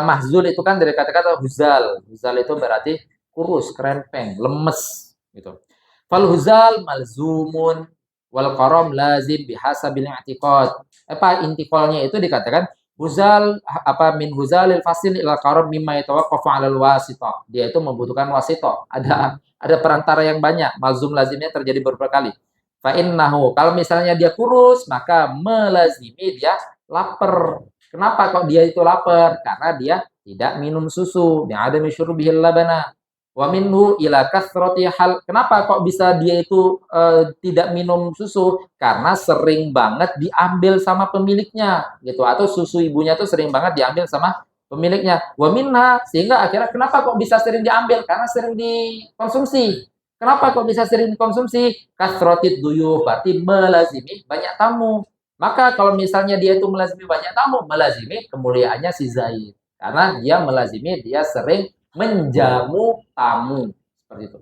mahzul itu kan dari kata-kata huzal. Huzal itu berarti kurus, kerempeng, lemes gitu. Fal huzal malzumun wal qaram lazim bihasabil i'tiqad. Apa intiqalnya itu dikatakan huzal apa min huzalil fasil ila qaram mimma yatawaqqafu 'alal wasithah. Dia itu membutuhkan wasithah. Ada perantara yang banyak. Malzum lazimnya terjadi beberapa kali. Fa innahu kalau misalnya dia kurus maka melazimi dia lapar. Kenapa kok dia itu lapar? Karena dia tidak minum susu. Yang ada misyurbihil labana. Wa minhu ila kathrati hal. Kenapa kok bisa dia itu tidak minum susu? Karena sering banget diambil sama pemiliknya, gitu. Atau susu ibunya tuh sering banget diambil sama pemiliknya. Wa minha sehingga akhirnya kenapa kok bisa sering diambil? Karena sering dikonsumsi. Kenapa kok bisa sering dikonsumsi? Kasrotid duyuf berarti melazimi banyak tamu. Maka kalau misalnya dia itu melazimi banyak tamu, melazimi kemuliaannya si Zaid. Karena dia melazimi, dia sering menjamu tamu. Seperti itu.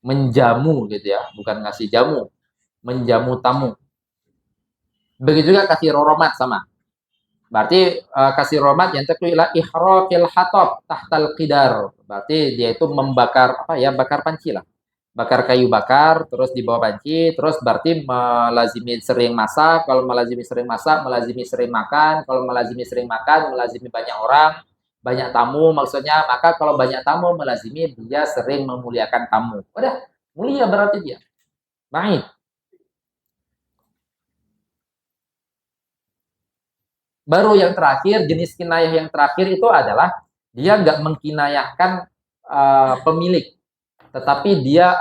Menjamu gitu ya, bukan ngasih jamu. Menjamu tamu. Begitu juga kasih roromat sama. Berarti kasih romat yang terkait ila ihraqil hatab tahtal qidar. Berarti dia itu membakar apa ya, bakar panci lah. Bakar kayu bakar, terus di bawah panci, terus berarti melazimi sering masak, kalau melazimi sering masak, melazimi sering makan, kalau melazimi sering makan, melazimi banyak orang, banyak tamu maksudnya, maka kalau banyak tamu melazimi dia sering memuliakan tamu. Udah, mulia berarti dia. Baik. Baru yang terakhir, jenis kinayah yang terakhir itu adalah dia nggak mengkinayahkan pemilik, tetapi dia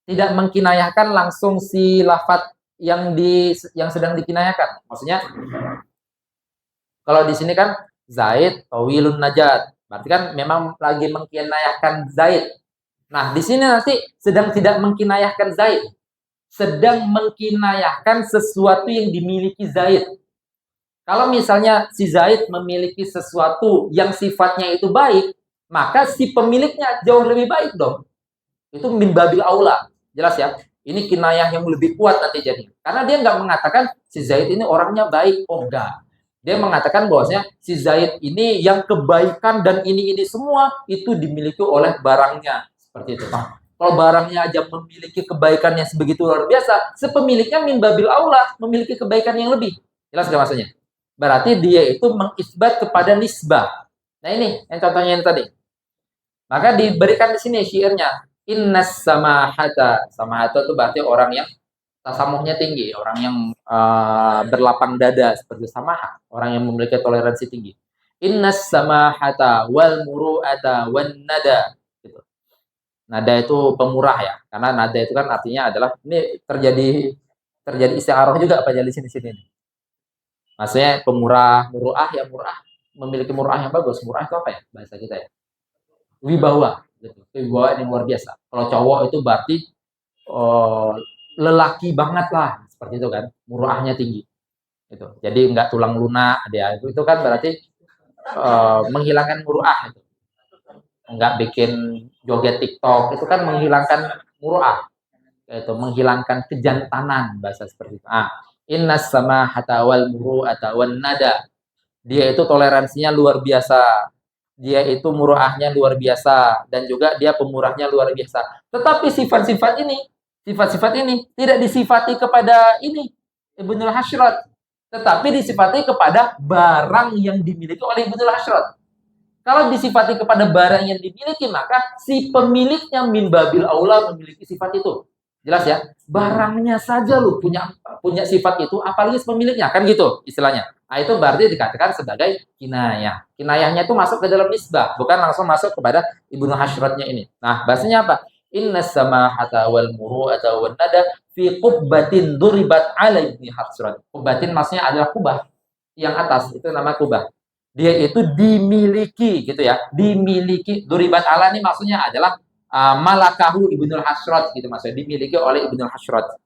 tidak mengkinayahkan langsung si lafat yang sedang dikinayahkan. Maksudnya kalau di sini kan Zaid tawilun najat, berarti kan memang lagi mengkinayahkan Zaid. Nah, di sini nanti sedang tidak mengkinayahkan Zaid, sedang mengkinayahkan sesuatu yang dimiliki Zaid. Kalau misalnya si Zaid memiliki sesuatu yang sifatnya itu baik, maka si pemiliknya jauh lebih baik dong. Itu min babil aula. Jelas ya? Ini kinayah yang lebih kuat nanti jadi. Karena dia nggak mengatakan si Zaid ini orangnya baik. Oh enggak. Dia mengatakan bahwasanya si Zaid ini yang kebaikan dan ini semua itu dimiliki oleh barangnya. Seperti itu. Nah, kalau barangnya aja memiliki kebaikan yang sebegitu luar biasa, sepemiliknya min babil aula memiliki kebaikan yang lebih. Jelas nggak maksudnya? Berarti dia itu mengisbat kepada nisbah. Nah ini yang contohnya yang tadi. Maka diberikan di sini syairnya. Innas samahata. Samahata itu berarti orang yang tasamuhnya tinggi, orang yang berlapang dada seperti samaha, orang yang memiliki toleransi tinggi. Innas samahata wal muru'ata wan nada. Gitu. Nada itu pemurah ya, karena nada itu kan artinya adalah ini terjadi istiarah juga apa jadi sini-sini. Maksudnya pemurah, muruah ya murah, memiliki murah yang bagus. Murah itu apa ya bahasa kita ya? Wibawa, gitu. Wibawa yang luar biasa. Kalau cowok itu berarti oh, lelaki banget lah, seperti itu kan. Murahnya tinggi. Gitu. Jadi nggak tulang lunak dia. Itu kan berarti menghilangkan muruah itu. Nggak bikin joget TikTok, itu kan menghilangkan muruah. Itu menghilangkan kejantanan bahasa seperti itu. Innas sama hatawal muru atawan nada. Dia itu toleransinya luar biasa. Dia itu murahnya luar biasa dan juga dia pemurahnya luar biasa. Tetapi sifat-sifat ini tidak disifati kepada ini Ibnul Hasyrat, tetapi disifati kepada barang yang dimiliki oleh Ibnul Hasyrat. Kalau disifati kepada barang yang dimiliki, maka si pemiliknya min babil aula memiliki sifat itu. Jelas ya? Barangnya saja lu punya sifat itu, apalagi pemiliknya, kan gitu istilahnya. Nah, itu berarti dikatakan sebagai kinayah. Kinayahnya itu masuk ke dalam nisbah, bukan langsung masuk kepada Ibnu Hasyratnya ini. Nah, bahasanya apa? Innas samahata wal muru'ata wan nada fi qubbatin duribat ala Ibnu Hasyrat. Qubbatin maksudnya adalah kubah yang atas, itu nama kubah. Dia itu dimiliki gitu ya, dimiliki. Duribat ala ini maksudnya adalah malakahu Ibnul Hasyrat gitu, maksudnya dimiliki oleh Ibnul Hasyrat.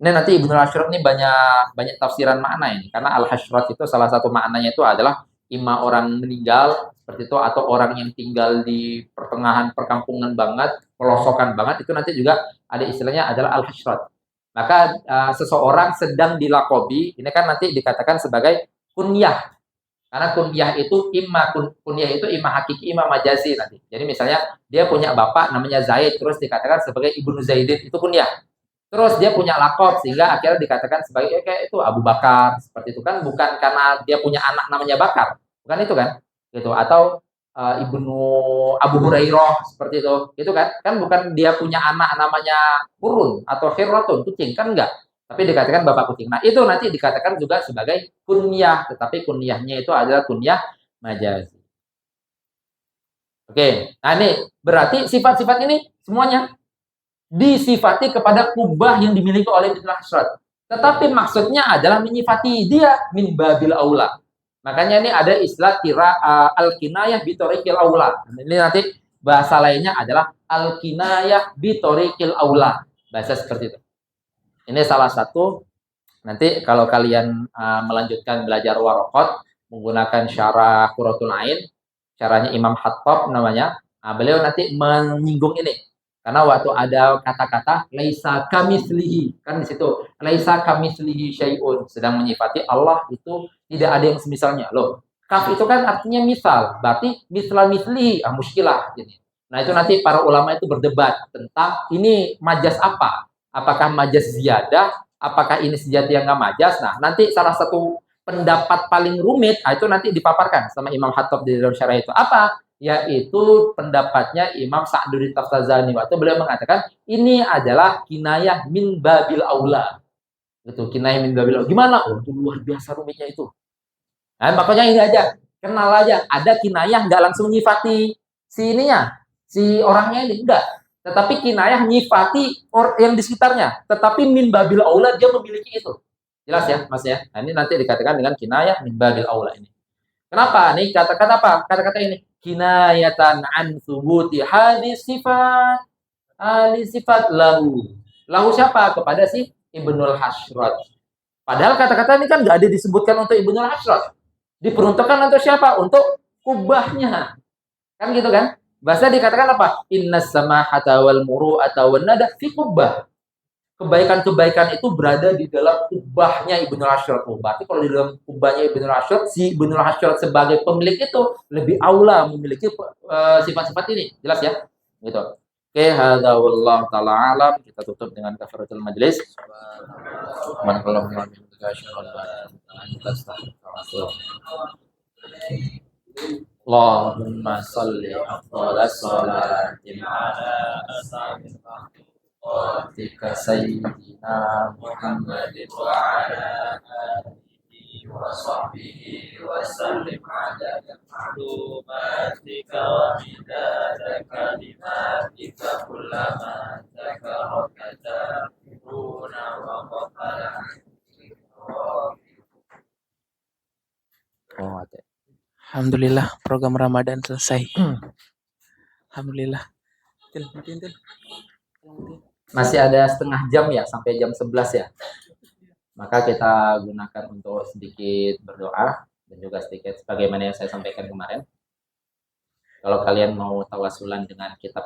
Ini nanti Ibnul Hasyrat ini banyak tafsiran makna ini, karena al-hasyrat itu salah satu maknanya itu adalah ima orang meninggal seperti itu, atau orang yang tinggal di pertengahan perkampungan banget, pelosokan banget, itu nanti juga ada istilahnya adalah al-hasyrat. Maka seseorang sedang dilakobi, ini kan nanti dikatakan sebagai kunyah. Karena kunyah itu imma hakiki, imma majazi nanti. Jadi misalnya dia punya bapak namanya Zaid, terus dikatakan sebagai Ibnu Zaidin, itu kunyah. Terus dia punya lakop sehingga akhirnya dikatakan sebagai kayak itu Abu Bakar, seperti itu kan, bukan karena dia punya anak namanya Bakar. Bukan itu kan? Gitu. Atau Ibnu Abu Hurairah seperti itu. Itu kan? Kan bukan dia punya anak namanya Burun atau Khirratun, kucing kan enggak. Tapi dikatakan bapak kucing. Nah, itu nanti dikatakan juga sebagai kunyah, tetapi kunyahnya itu adalah kunyah majazi. Oke, nah ini berarti sifat-sifat ini semuanya disifati kepada kubah yang dimiliki oleh Ibnu Hasyrat. Tetapi maksudnya adalah menyifati dia min babil aula. Makanya ini ada istilah al-kinayah bitorikil aula. Ini nanti bahasa lainnya adalah al-kinayah bitorikil aula. Bahasa seperti itu. Ini salah satu Nanti kalau kalian melanjutkan belajar warokot menggunakan syarah Qurratul Ain, caranya Imam Hattab namanya. Nah, beliau nanti menyinggung ini. Karena waktu ada kata-kata laisa kamitslihi, kan di situ laisa kamitslihi syai'un, sedang menyifati Allah itu tidak ada yang semisalnya. Loh, kaf itu kan artinya misal, berarti misla mislihi, muskilah gini. Nah, itu nanti para ulama itu berdebat tentang ini majas apa? Apakah majas ziyadah? Apakah ini sejati yang nggak majas? Nah, nanti salah satu pendapat paling rumit, itu nanti dipaparkan sama Imam Hattab di dalam syarah itu. Apa? Yaitu pendapatnya Imam Sa'duddin Taftazani. Waktu beliau mengatakan, ini adalah kinayah min babil aula. Itu kinayah min babil aula. Gimana? Oh, itu luar biasa rumitnya itu. Nah, makanya ini aja. Kenal aja. Ada kinayah nggak langsung nyifati si ininya, si orangnya ini. Enggak. Tetapi kinayah nyifati yang di sekitarnya. Tetapi min babil aula dia memiliki itu. Jelas ya, Mas ya. Nah, ini nanti dikatakan dengan kinayah min babil aula ini. Kenapa? Nih kata-kata apa? Kata-kata ini kinayatan an subuti hadis sifat lahu. Lahu siapa? Kepada si Ibnul Hasyrat. Padahal kata-kata ini kan nggak ada disebutkan untuk Ibnul Hasyrat. Diperuntukkan untuk siapa? Untuk kubahnya. Kan gitu kan? Bahasa dikatakan apa? Innas samahata wal muru'ata wan nada fi kubah. Kebaikan-kebaikan itu berada di dalam kubahnya Ibnu Hasyrat. Oh, berarti kalau di dalam kubahnya Ibnu Hasyrat, si Ibnu Hasyrat sebagai pemilik itu lebih aula memiliki sifat-sifat ini. Jelas ya? Gitu. Oke, hadza wallahu taala alam. Kita tutup dengan kafaratul majlis. Allahumma shalli afdhalas shalatin ala Qatika Sayyidina Muhammadin wa ala alihi wa sahbihi wa sallim ala ma'lumatika wa midada kalimatika kullama zakaraka zakiruna wa qafala. Alhamdulillah program Ramadan selesai. Alhamdulillah. Masih ada setengah jam ya sampai jam 11 ya. Maka kita gunakan untuk sedikit berdoa dan juga sedikit sebagaimana yang saya sampaikan kemarin. Kalau kalian mau tawasulan dengan kitab